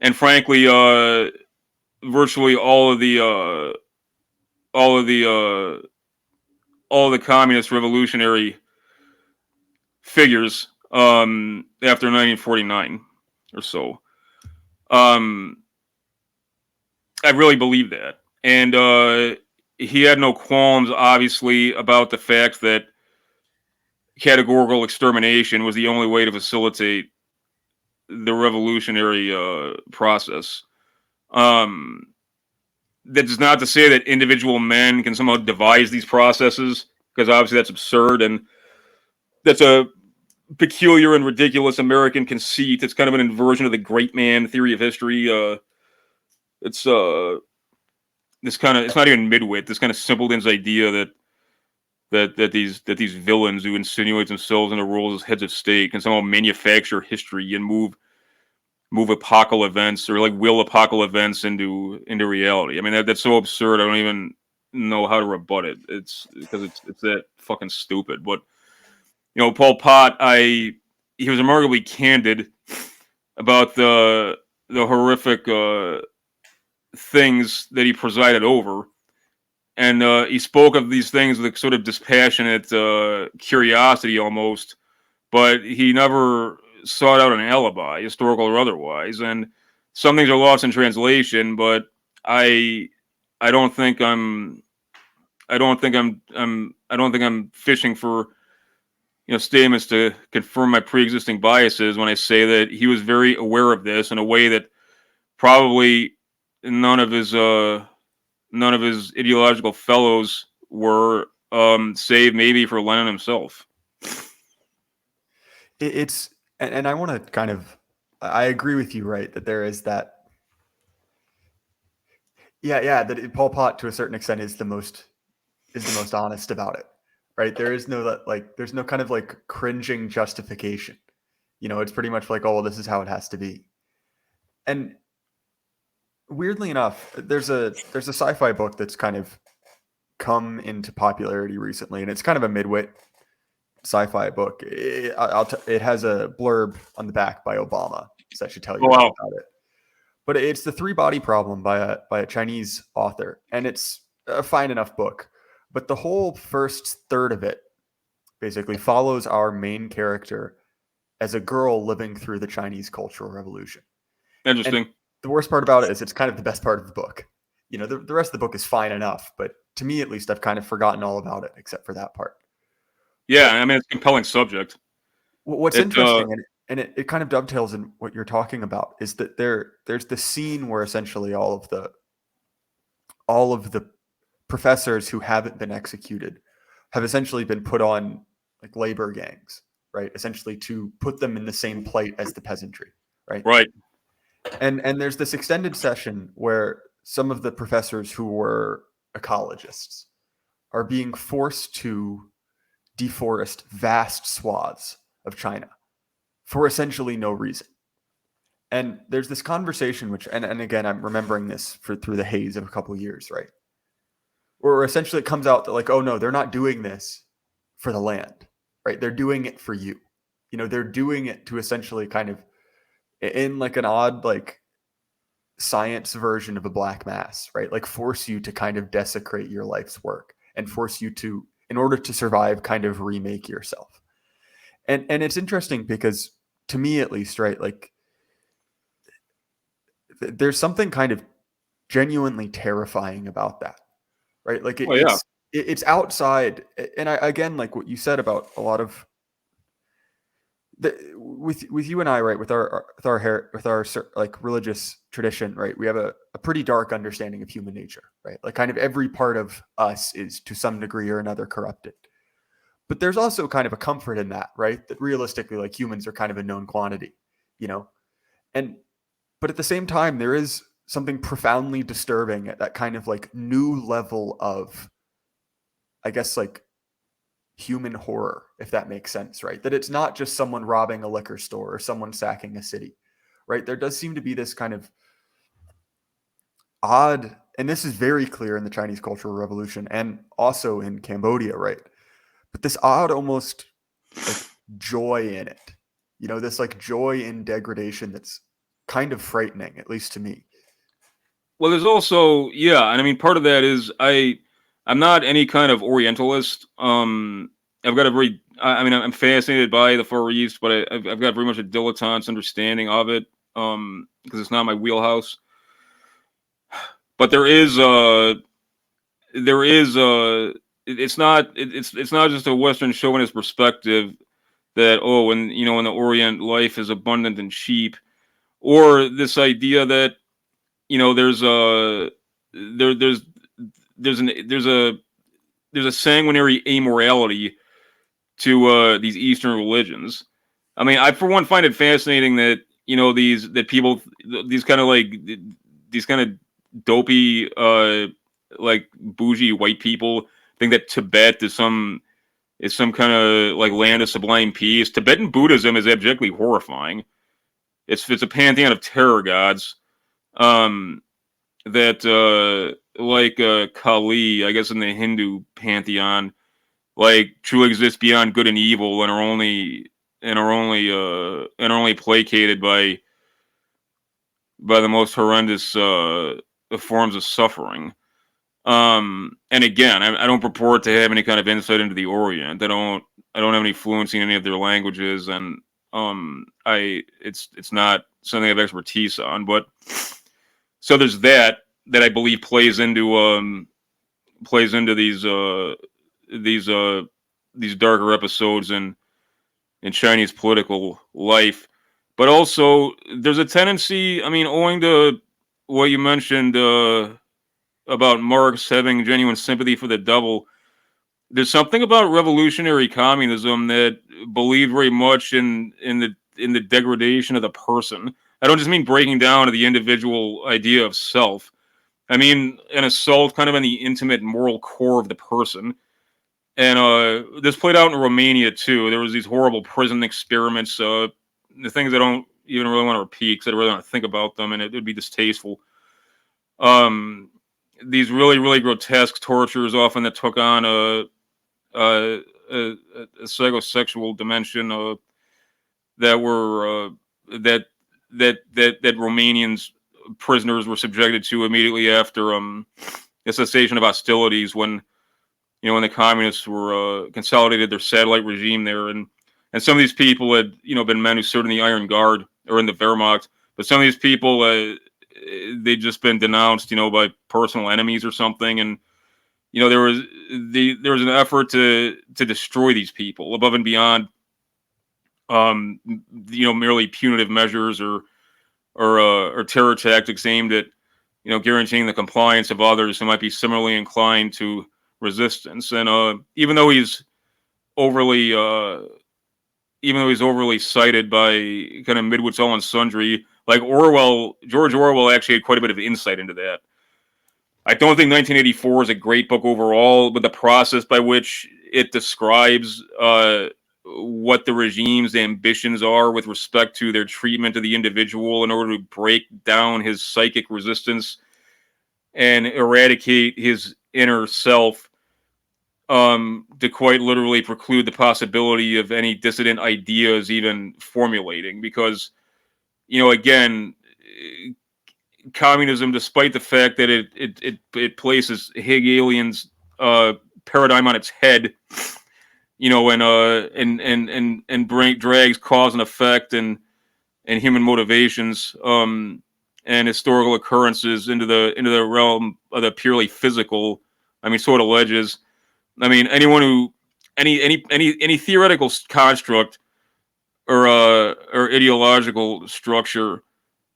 and frankly, virtually all of the communist revolutionary figures after 1949 or so. I really believe that, and he had no qualms, obviously, about the fact that categorical extermination was the only way to facilitate the revolutionary process. That is not to say that individual men can somehow devise these processes, because obviously that's absurd, and that's a peculiar and ridiculous American conceit. It's kind of an inversion of the great man theory of history. It's this kind of, it's not even midwit. This kind of simpleton's idea that these villains who insinuate themselves into roles as heads of state can somehow manufacture history and move apocalypse events, or like will apocalypse events into reality. I mean, that's so absurd. I don't even know how to rebut it. It's because it's that fucking stupid. But Pol Pot, he was remarkably candid about the horrific things that he presided over, and he spoke of these things with a sort of dispassionate curiosity almost, but he never sought out an alibi, historical or otherwise. And some things are lost in translation, but I don't think I'm fishing for statements to confirm my pre-existing biases when I say that he was very aware of this in a way that probably none of his ideological fellows were, save maybe for Lenin himself. It's and I want to kind of, I agree with you, right, that there is that. Yeah, that Pol Pot to a certain extent is the most honest about it, right? There is no there's no kind of like cringing justification. It's pretty much like, oh, well, this is how it has to be. And weirdly enough, there's a sci-fi book that's kind of come into popularity recently, and it's kind of a midwit sci-fi book. It has a blurb on the back by Obama, so that should tell you about it. But it's The Three Body Problem by a Chinese author, and it's a fine enough book. But the whole first third of it basically follows our main character as a girl living through the Chinese Cultural Revolution. Interesting. And the worst part about it is it's kind of the best part of the book. The rest of the book is fine enough, but to me at least, I've kind of forgotten all about it except for that part. Yeah, I mean, it's a compelling subject. What's interesting, and it kind of dovetails in what you're talking about, is that there's the scene where essentially all of the professors who haven't been executed have essentially been put on like labor gangs, right? Essentially to put them in the same plight as the peasantry, right? Right. And there's this extended session where some of the professors who were ecologists are being forced to deforest vast swaths of China for essentially no reason. And there's this conversation, which, and again, I'm remembering this through the haze of a couple of years, right? Where essentially it comes out that like, oh no, they're not doing this for the land, right? They're doing it for you. They're doing it to essentially kind of, in like an odd, like science version of a black mass, right? Like force you to kind of desecrate your life's work and force you to, in order to survive, kind of remake yourself. And it's interesting because to me at least, right, like there's something kind of genuinely terrifying about that, right? Like Oh yeah. it's outside, and I again like what you said about a lot of with you and I, right, with our like religious tradition, right, we have a pretty dark understanding of human nature, right? Like kind of every part of us is to some degree or another corrupted. But there's also kind of a comfort in that, right? That realistically, like humans are kind of a known quantity, you know? And but at the same time, there is something profoundly disturbing at that kind of like new level of, I guess, like human horror, if that makes sense, right? That it's not just someone robbing a liquor store or someone sacking a city, right? There does seem to be this kind of odd, and this is very clear in the Chinese Cultural Revolution and also in Cambodia, right? But this odd, almost like joy in it, this like joy in degradation that's kind of frightening, at least to me. Well, there's also, yeah, and I mean part of that is I'm not any kind of Orientalist. I've got a very I mean I'm fascinated by the Far East, but I've got very much a dilettante's understanding of it because it's not my wheelhouse. But it's not just a Western chauvinist perspective that, oh, when in the Orient life is abundant and cheap, or this idea that there's a there there's a sanguinary amorality to these Eastern religions. I mean, I for one find it fascinating that these kind of like these kind of dopey like bougie white people think that Tibet is some kind of like land of sublime peace. Tibetan Buddhism is abjectly horrifying. It's a pantheon of terror gods. That like Kali, I guess in the Hindu pantheon, like truly exists beyond good and evil, and are only placated by the most horrendous forms of suffering. And again, I don't purport to have any kind of insight into the Orient. I don't have any fluency in any of their languages, and it's not something I have expertise on. But so there's that I believe plays into these these darker episodes in Chinese political life. But also there's a tendency, I mean, owing to what you mentioned about Marx having genuine sympathy for the devil, there's something about revolutionary communism that believed very much in the degradation of the person. I don't just mean breaking down to the individual idea of self. I mean an assault kind of on the intimate moral core of the person. And this played out in Romania too. There was these horrible prison experiments, the things I don't even really want to repeat because I really want to think about them, and it would be distasteful. Um, these really, really grotesque tortures, often that took on a psychosexual dimension, that were that Romanians prisoners were subjected to immediately after the cessation of hostilities, when when the communists were consolidated their satellite regime there, and some of these people had been men who served in the Iron Guard or in the Wehrmacht, but some of these people they'd just been denounced by personal enemies or something, and there was an effort to destroy these people above and beyond merely punitive measures or terror tactics aimed at guaranteeing the compliance of others who might be similarly inclined to resistance. And even though he's overly cited by kind of midwits all and sundry, like George Orwell actually had quite a bit of insight into that. I don't think 1984 is a great book overall, but the process by which it describes what the regime's ambitions are with respect to their treatment of the individual in order to break down his psychic resistance and eradicate his inner self, to quite literally preclude the possibility of any dissident ideas even formulating. Because, again, communism, despite the fact that it places Hegelian's paradigm on its head, and drags cause and effect and human motivations and historical occurrences into the realm of the purely physical. I mean, sort of alleges. I mean, any theoretical construct or ideological structure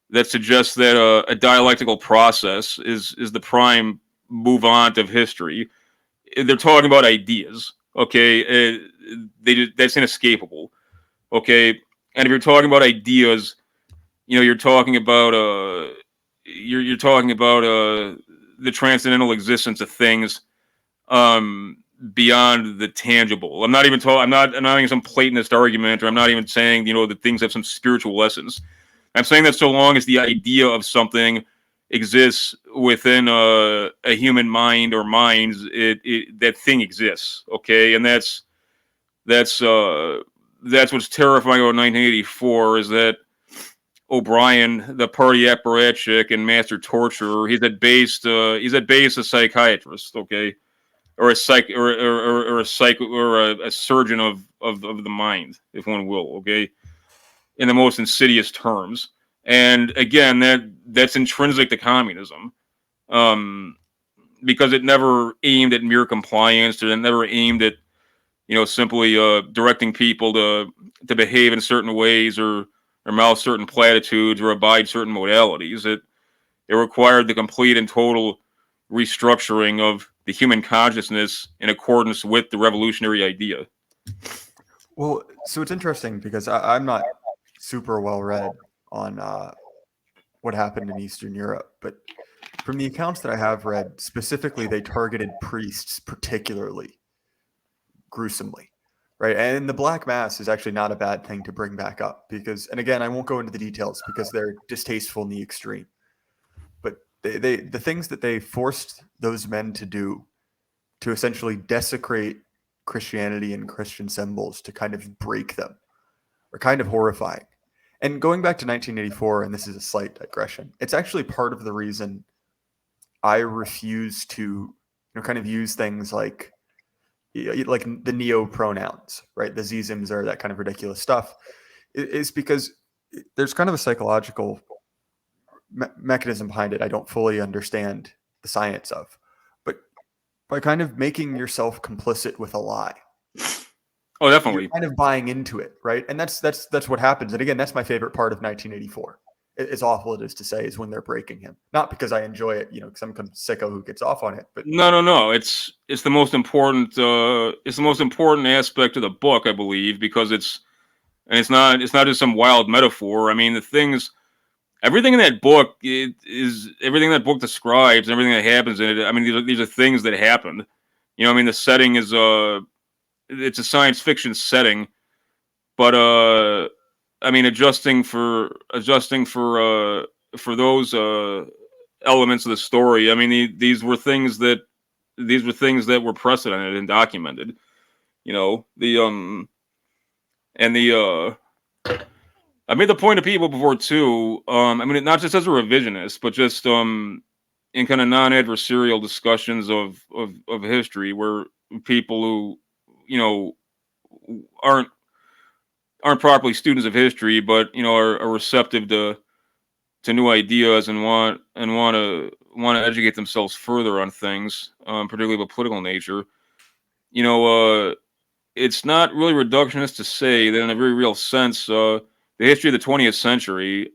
that suggests that a dialectical process is the prime mouvant of history. They're talking about ideas, okay? That's inescapable, okay? And if you're talking about ideas, you're talking about you're talking about the transcendental existence of things beyond the tangible. I'm not even talking. I'm not making some Platonist argument, or I'm not even saying that things have some spiritual essence. I'm saying that so long as the idea of something exists within a human mind or minds, that thing exists. Okay, and that's what's terrifying about 1984 is that O'Brien, the party apparatchik and master torturer, he's at base a psychiatrist. Okay, or a a surgeon of the mind, if one will. Okay, in the most insidious terms. And again, that's intrinsic to communism, um, because it never aimed at mere compliance, or it never aimed at simply directing people to behave in certain ways or mouth certain platitudes or abide certain modalities. It required the complete and total restructuring of the human consciousness in accordance with the revolutionary idea. Well, so it's interesting because I'm not super well read on what happened in Eastern Europe, but from the accounts that I have read, specifically, they targeted priests particularly gruesomely, right? And the Black Mass is actually not a bad thing to bring back up because, and again, I won't go into the details because they're distasteful in the extreme, but the things that they forced those men to do to essentially desecrate Christianity and Christian symbols to kind of break them are kind of horrifying. And going back to 1984, and this is a slight digression, it's actually part of the reason I refuse to kind of use things like the neo pronouns, right? The zisms are that kind of ridiculous stuff. Is because there's kind of a psychological mechanism behind it. I don't fully understand the science of, but by kind of making yourself complicit with a lie, Oh, you're definitely. kind of buying into it, right? And that's what happens. And again, that's my favorite part of 1984. As awful it is to say, is when they're breaking him. Not because I enjoy it, because I'm some sicko who gets off on it, but No. It's the most important. It's the most important aspect of the book, I believe, because it's not just some wild metaphor. I mean, everything in that book is everything that book describes, everything that happens in it. I mean, these are things that happened. I mean, the setting is it's a science fiction setting, but I mean, adjusting for those elements of the story. I mean, these were things that were precedented and documented. The and the I made the point to people before too. I mean, not just as a revisionist, but just in kind of non-adversarial discussions of history, where people who aren't properly students of history, but are receptive to new ideas and want to educate themselves further on things, particularly of a political nature. It's not really reductionist to say that in a very real sense, the history of the 20th century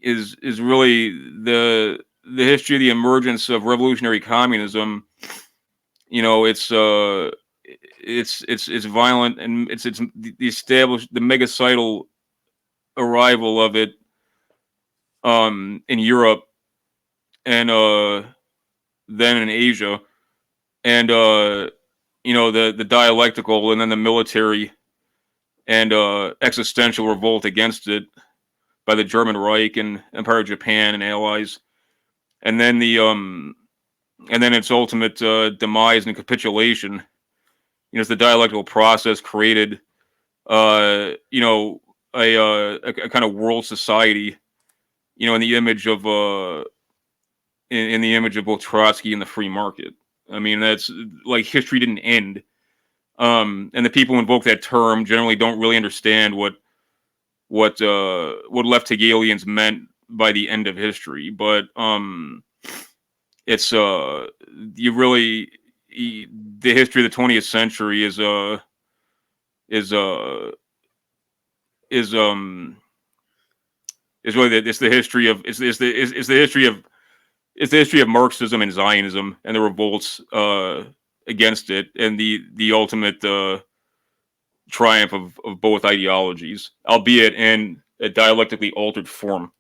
is really the history of the emergence of revolutionary communism. It's violent, and it's the megacidal arrival of it in Europe and then in Asia, and the dialectical and then the military and existential revolt against it by the German Reich and Empire of Japan and allies, and then its ultimate demise and capitulation. It's the dialectical process created, a kind of world society, in the image of in the image of both Trotsky and the free market. I mean, that's like history didn't end. And the people who invoke that term generally don't really understand what left Hegelians meant by the end of history. But it's you really the history of the 20th century is is uh is is really it's the history of it's the history of it's the history of Marxism and Zionism and the revolts against it, and the ultimate triumph of both ideologies, albeit in a dialectically altered form.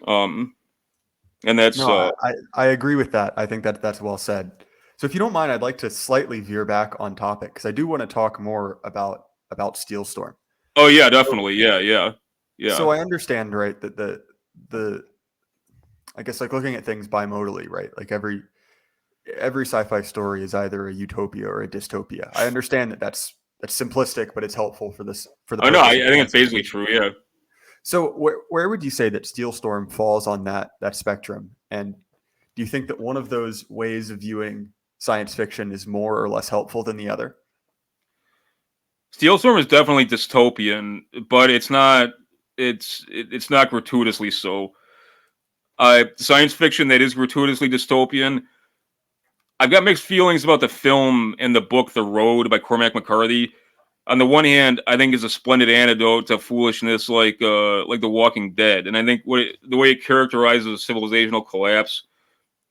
And that's No, I agree with that. I think that that's well said. So if you don't mind, I'd like to slightly veer back on topic because I do want to talk more about Steel Storm. oh yeah, So, definitely, yeah. so I understand, right, that the I guess like looking at things bimodally, right? Like every sci-fi story is either a utopia or a dystopia. I understand that that's simplistic, but it's helpful for this for the Oh no, I purpose of think it's answering. basically true. Yeah. So where would you say that Steel Storm falls on that spectrum? And do you think that one of those ways of viewing science fiction is more or less helpful than the other? Steelstorm is definitely dystopian, but it's not. It's not gratuitously so. Science fiction that is gratuitously dystopian. I've got mixed feelings about the film and the book The Road by Cormac McCarthy. On the one hand, I think is a splendid antidote to foolishness like The Walking Dead, and I think the way it characterizes civilizational collapse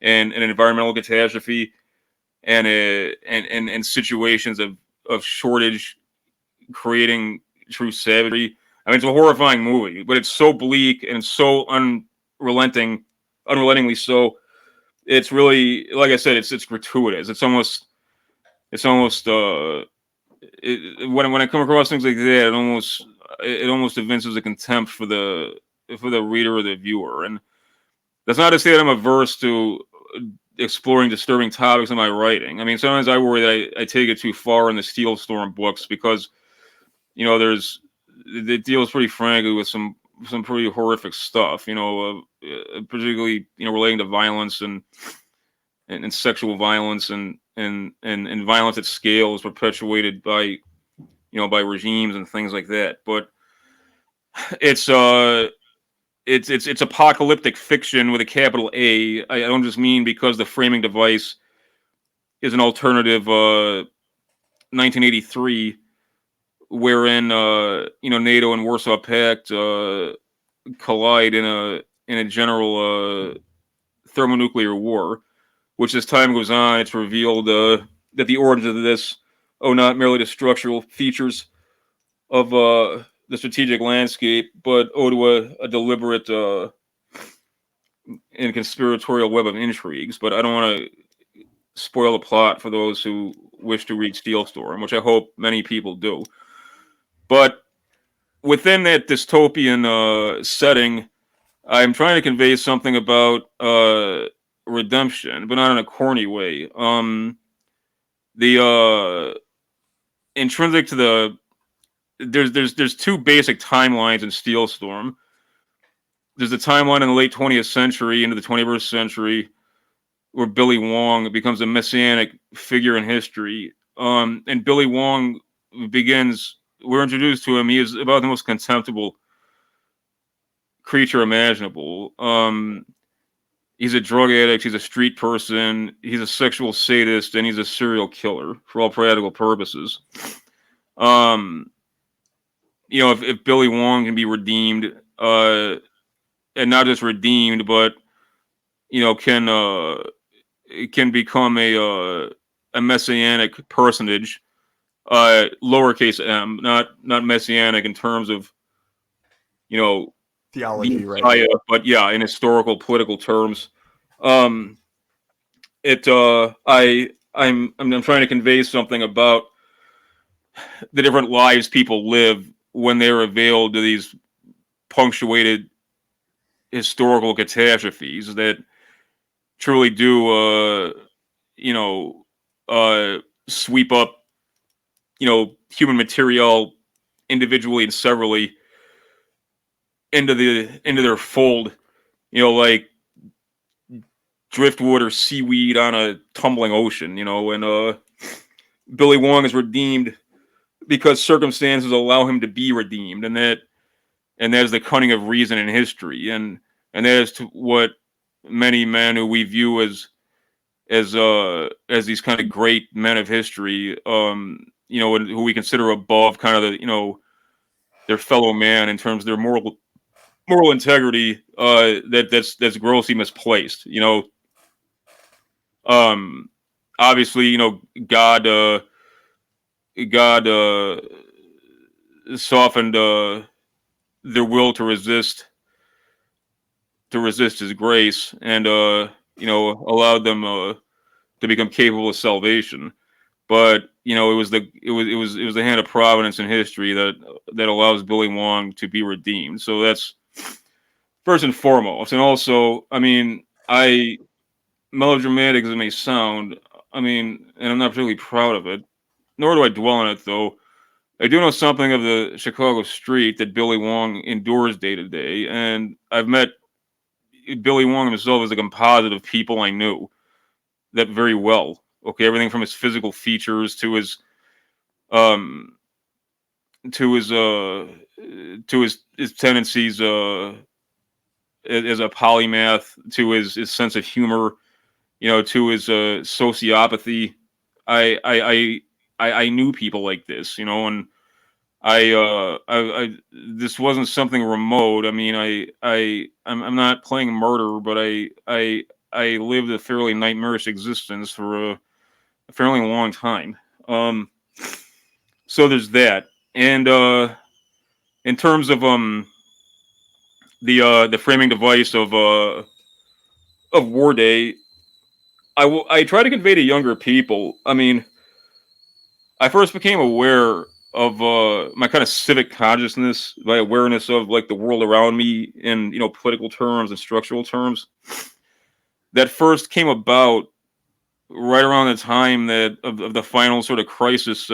and an environmental catastrophe and situations of shortage creating true savagery. I mean, it's a horrifying movie, but it's so bleak and so unrelentingly so. It's really, like I said, it's gratuitous. It's almost when I come across things like that, it almost evinces a contempt for the reader or the viewer. And that's not to say that I'm averse to exploring disturbing topics in my writing. I mean, sometimes I worry that I take it too far in the Steel Storm books because there's it deals pretty frankly with some pretty horrific stuff. Particularly relating to violence and sexual violence and violence at scale is perpetuated by regimes and things like that. But it's it's apocalyptic fiction with a capital A. I don't just mean because the framing device is an alternative 1983, wherein NATO and Warsaw Pact collide in a general thermonuclear war. Which, as time goes on, it's revealed that the origins of this owe not merely to structural features of the strategic landscape, but owe to a deliberate and conspiratorial web of intrigues. But I don't want to spoil the plot for those who wish to read Steelstorm, which I hope many people do. But within that dystopian setting, I'm trying to convey something about redemption, but not in a corny way. The intrinsic to the there's two basic timelines in Steelstorm. There's a timeline in the late 20th century into the 21st century where Billy Wong becomes a messianic figure in history. And Billy Wong begins. We're introduced to him. He is about the most contemptible creature imaginable. He's a drug addict. He's a street person. He's a sexual sadist, and he's a serial killer for all practical purposes. If Billy Wong can be redeemed, and not just redeemed, but can become a messianic personage, lowercase m, not messianic in terms of the Theology, right? Messiah, but yeah, in historical political terms. Um, I'm trying to convey something about the different lives people live when they're availed to these punctuated historical catastrophes that truly do you know sweep up human material individually and severally into their fold like driftwood or seaweed on a tumbling ocean, and Billy Wong is redeemed because circumstances allow him to be redeemed, and that is the cunning of reason in history, and that is to what many men who we view as these kind of great men of history, and who we consider above kind of their fellow man in terms of their moral integrity, that's grossly misplaced. Um, Obviously, God, God softened their will to resist His grace, and allowed them to become capable of salvation. But it was the hand of providence in history that allows Billy Wong to be redeemed. So that's first and foremost. And also, I mean, I melodramatic as it may sound, I mean, and I'm not particularly proud of it, nor do I dwell on it, though. I do know something of the Chicago street that Billy Wong endures day to day, and I've met Billy Wong himself as a composite of people I knew that very well. Okay, everything from his physical features um to his his tendencies as a polymath, to his sense of humor, to his sociopathy. I knew people like this, and this wasn't something remote. I mean, I'm not playing murder, but I lived a fairly nightmarish existence for a fairly long time. So there's that, and in terms of the framing device of War Day, I try to convey to younger people. I mean, I first became aware of my kind of civic consciousness, my awareness of like the world around me in political terms and structural terms. That first came about right around the time of the final sort of crisis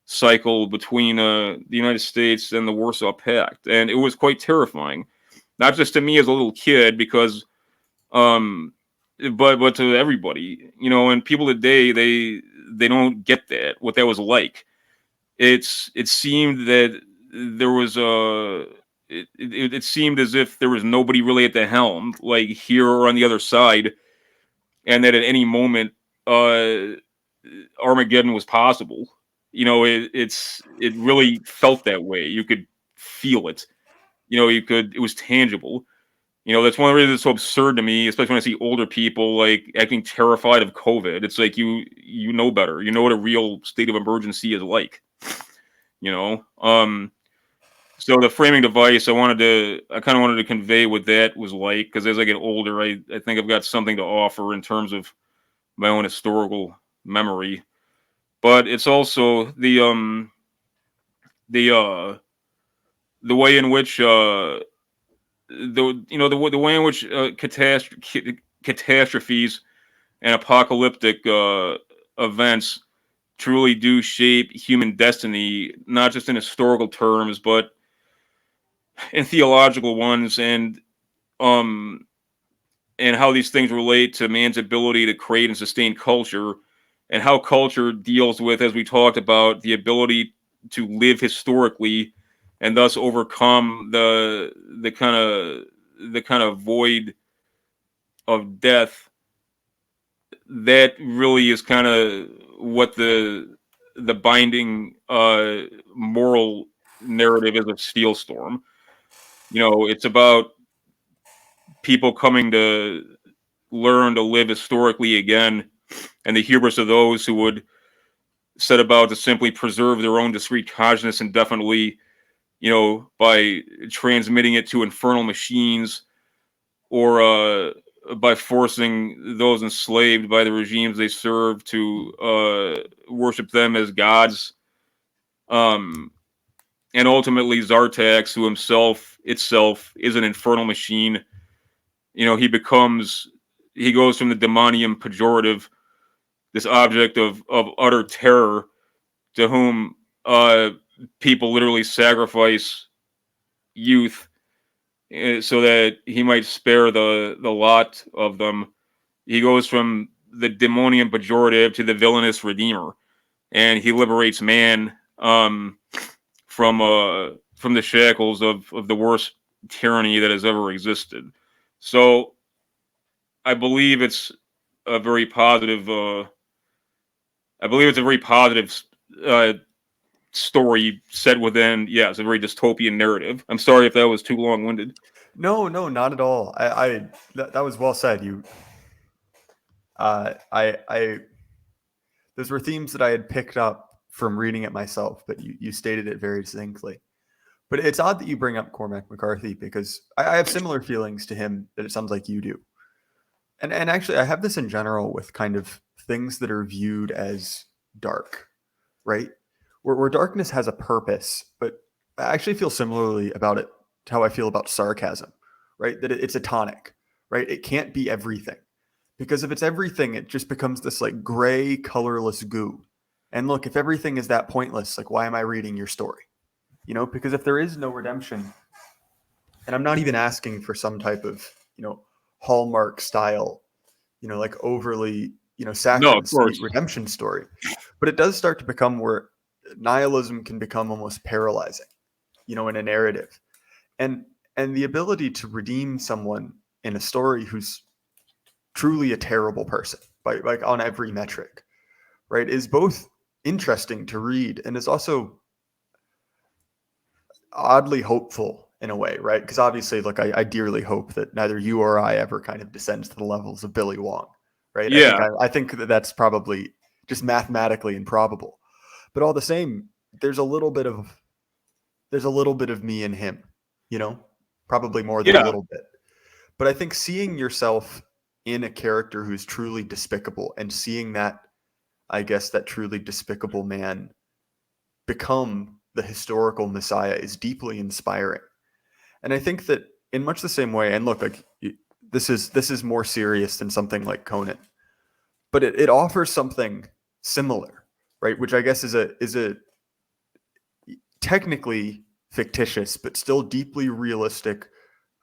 cycle between the United States and the Warsaw Pact, and it was quite terrifying, not just to me as a little kid, because um, but to everybody, and people today, they don't get what that was like. It seemed that there was it seemed as if there was nobody really at the helm, like here or on the other side, and that at any moment uh, Armageddon was possible. It really felt that way. You could feel it. It was tangible. That's one of the reasons it's so absurd to me, especially when I see older people like acting terrified of COVID. It's like you know better. You know what a real state of emergency is like. You know. So the framing device, I kind of wanted to convey what that was like, because as I get older, I think I've got something to offer in terms of my own historical memory. But it's also the the way in which the way in which catastrophes and apocalyptic events truly do shape human destiny, not just in historical terms, but in theological ones, um and how these things relate to man's ability to create and sustain culture, and how culture deals with, as we talked about, the ability to live historically and thus overcome the kind of void of death. That really is kind of what the binding moral narrative is of Steelstorm. It's about people coming to learn to live historically again, and the hubris of those who would set about to simply preserve their own discrete consciousness indefinitely, by transmitting it to infernal machines, or by forcing those enslaved by the regimes they serve to worship them as gods. Um, and ultimately, Zartax, who itself is an infernal machine, he goes from the demonium pejorative, this object of utter terror, to whom people literally sacrifice youth so that he might spare the lot of them. He goes from the demonian pejorative to the villainous redeemer, and he liberates man from the shackles of the worst tyranny that has ever existed. So I believe it's a very positive. I believe it's a very positive uh, story set within. Yeah, it's a very dystopian narrative. I'm sorry if that was too long winded. No, no, not at all. That was well said. I those were themes that I had picked up from reading it myself, but you stated it very succinctly. But it's odd that you bring up Cormac McCarthy because I have similar feelings to him that it sounds like you do. And actually, I have this in general with kind of things that are viewed as dark, right? Where darkness has a purpose, but I actually feel similarly about it to how I feel about sarcasm, right? That it's a tonic, right? It can't be everything because if it's everything, it just becomes this like gray, colorless goo. And look, if everything is that pointless, like why am I reading your story? Because if there is no redemption, and I'm not even asking for some type of, Hallmark style, like overly, No, saccharine of sweet course. redemption story. But it does start to become where nihilism can become almost paralyzing, in a narrative. And and the ability to redeem someone in a story who's truly a terrible person, by like on every metric, right, is both interesting to read and is also oddly hopeful in a way, right? Because obviously, look, I dearly hope that neither you or I ever kind of descends to the levels of Billy Wong, right? Yeah, I think that that's probably just mathematically improbable, but all the same, there's a little bit of me in him, you know, probably more than a yeah. little bit. But I think seeing yourself in a character who's truly despicable and seeing that, I guess, that truly despicable man become the historical messiah is deeply inspiring. And I think that in much the same way, and look, like this is more serious than something like Conan, but it offers something similar, right? Which I guess is a technically fictitious, but still deeply realistic,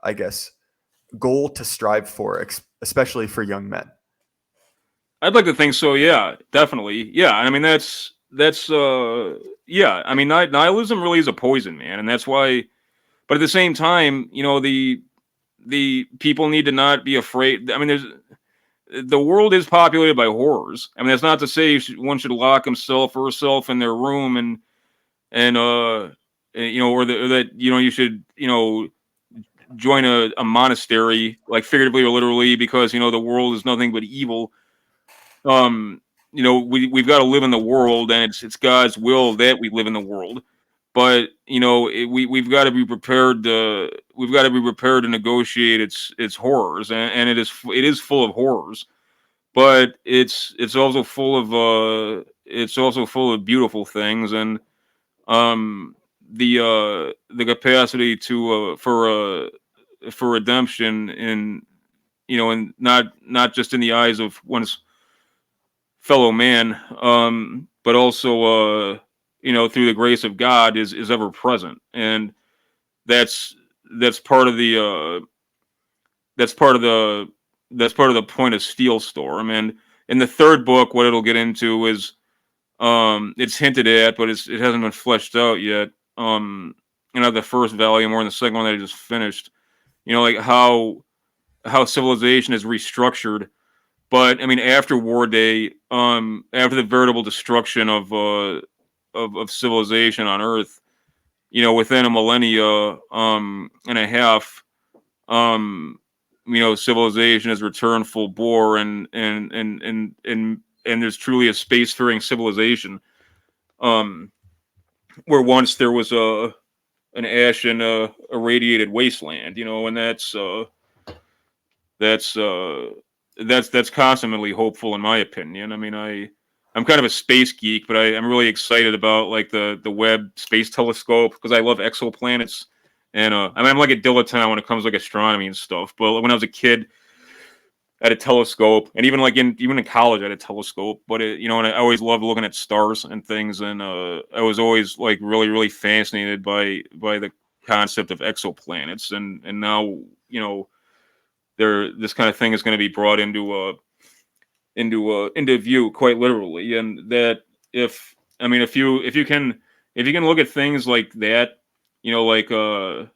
I guess, goal to strive for, especially for young men. I'd like to think so. Yeah, definitely. Yeah, I mean that's yeah. I mean nihilism really is a poison, man, and that's why. But at the same time, the people need to not be afraid. I mean, the world is populated by horrors. I mean, that's not to say one should lock himself or herself in their room and or that you should join a monastery, like figuratively or literally, because the world is nothing but evil. um we've got to live in the world, and it's God's will that we live in the world. But we've got to be prepared to negotiate its horrors, and it is full of horrors, but it's also full of beautiful things, and the capacity to for redemption in and not just in the eyes of one's fellow man, but also through the grace of God is ever present, and that's that's part of the that's part of the that's part of the point of Steel Storm. And in the third book, what it'll get into is it's hinted at, but it hasn't been fleshed out yet. The first volume or in the second one that I just finished, like how civilization is restructured. But I mean, after War Day, after the veritable destruction of civilization on Earth, within a millennia and a half, um, civilization has returned full bore, and there's truly a spacefaring civilization. Um, where once there was an ash and irradiated wasteland, and that's uh, that's consummately hopeful in my opinion. I mean, I'm kind of a space geek, but I'm really excited about like the Webb Space Telescope because I love exoplanets, and I mean I'm like a dilettante when it comes to like astronomy and stuff. But when I was a kid, I had a telescope, and even in college, I had a telescope. But and I always loved looking at stars and things, and I was always like really really fascinated by the concept of exoplanets, and now this kind of thing is going to be brought into view quite literally, and that if you can look at things like that, like the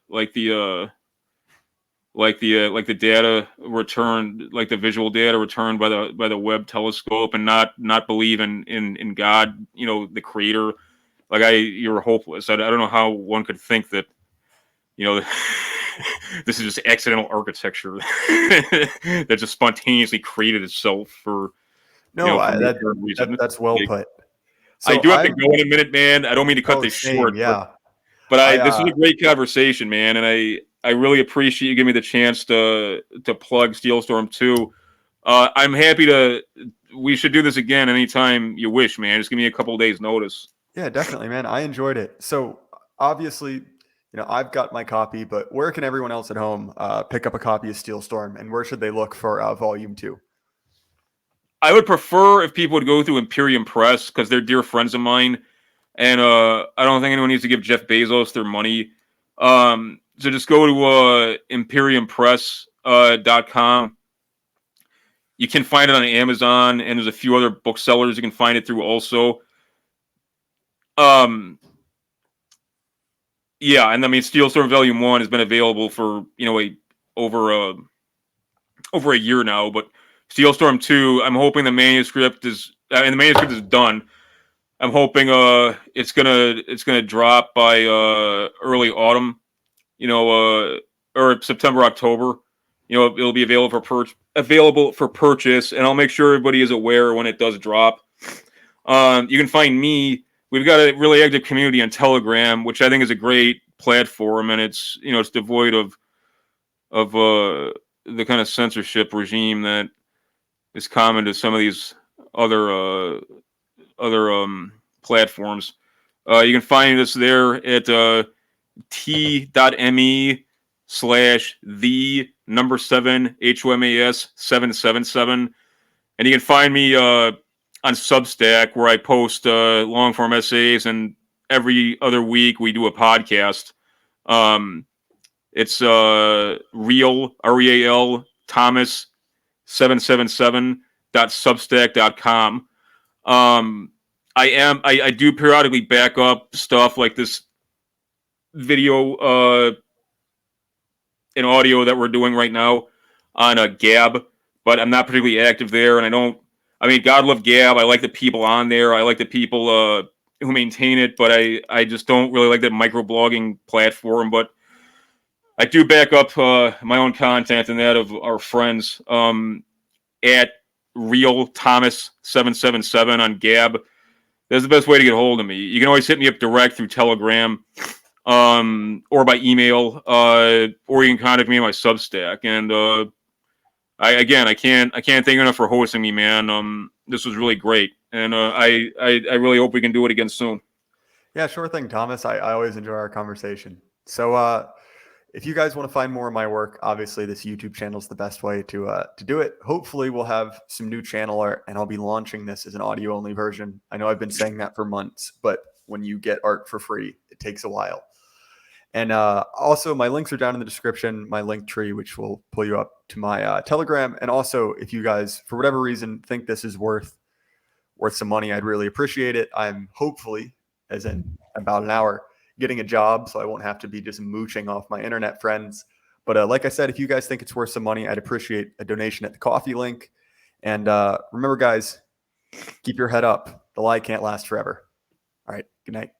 data returned, like the visual data returned by the Webb telescope, and not believe in God, the creator, you're hopeless. I don't know how one could think that, this is just accidental architecture that just spontaneously created itself for No, for no apparent reason. that's well put. I So do have to go in a minute, man. I don't mean to cut this same, short, yeah. but this was a great conversation, man, and I really appreciate you giving me the chance to plug Steelstorm 2. I'm happy to. We should do this again anytime you wish, man. Just give me a couple of days' notice. Yeah, definitely, man. I enjoyed it. So obviously, I've got my copy, but where can everyone else at home pick up a copy of Steelstorm, and where should they look for Volume 2? I would prefer if people would go through Imperium Press, because they're dear friends of mine, and I don't think anyone needs to give Jeff Bezos their money. So just go to imperiumpress.com. You can find it on Amazon, and there's a few other booksellers you can find it through also. Yeah, and Steelstorm Volume 1 has been available for over a year now, but Steelstorm 2, I'm hoping the manuscript is done. I'm hoping it's gonna drop by early autumn, or September, October. It'll be available for purchase, and I'll make sure everybody is aware when it does drop. You can find me. We've got a really active community on Telegram, which I think is a great platform, and it's devoid of the kind of censorship regime that is common to some of these other platforms. You can find us there at t.me/the7HOMAS777, and you can find me on Substack, where I post long form essays, and every other week we do a podcast. It's real REAL Thomas777.substack.com. I do periodically back up stuff like this video and audio that we're doing right now on a Gab, but I'm not particularly active there, and God love Gab. I like the people on there. I like the people who maintain it, but I just don't really like that microblogging platform. But I do back up my own content and that of our friends at Real Thomas777 on Gab. That's the best way to get a hold of me. You can always hit me up direct through Telegram, or by email, or you can contact me on my Substack. And I can't thank you enough for hosting me, man. This was really great, and I really hope we can do it again soon. Yeah, sure thing, Thomas. I always enjoy our conversation. So if you guys want to find more of my work, obviously this YouTube channel is the best way to do it. Hopefully we'll have some new channel art, and I'll be launching this as an audio only version. I know I've been saying that for months, but when you get art for free, it takes a while. And also, my links are down in the description, my link tree, which will pull you up to my Telegram. And also, if you guys, for whatever reason, think this is worth some money, I'd really appreciate it. I'm hopefully, as in about an hour, getting a job, so I won't have to be just mooching off my internet friends. But like I said, if you guys think it's worth some money, I'd appreciate a donation at the coffee link. And remember, guys, keep your head up. The lie can't last forever. All right, good night.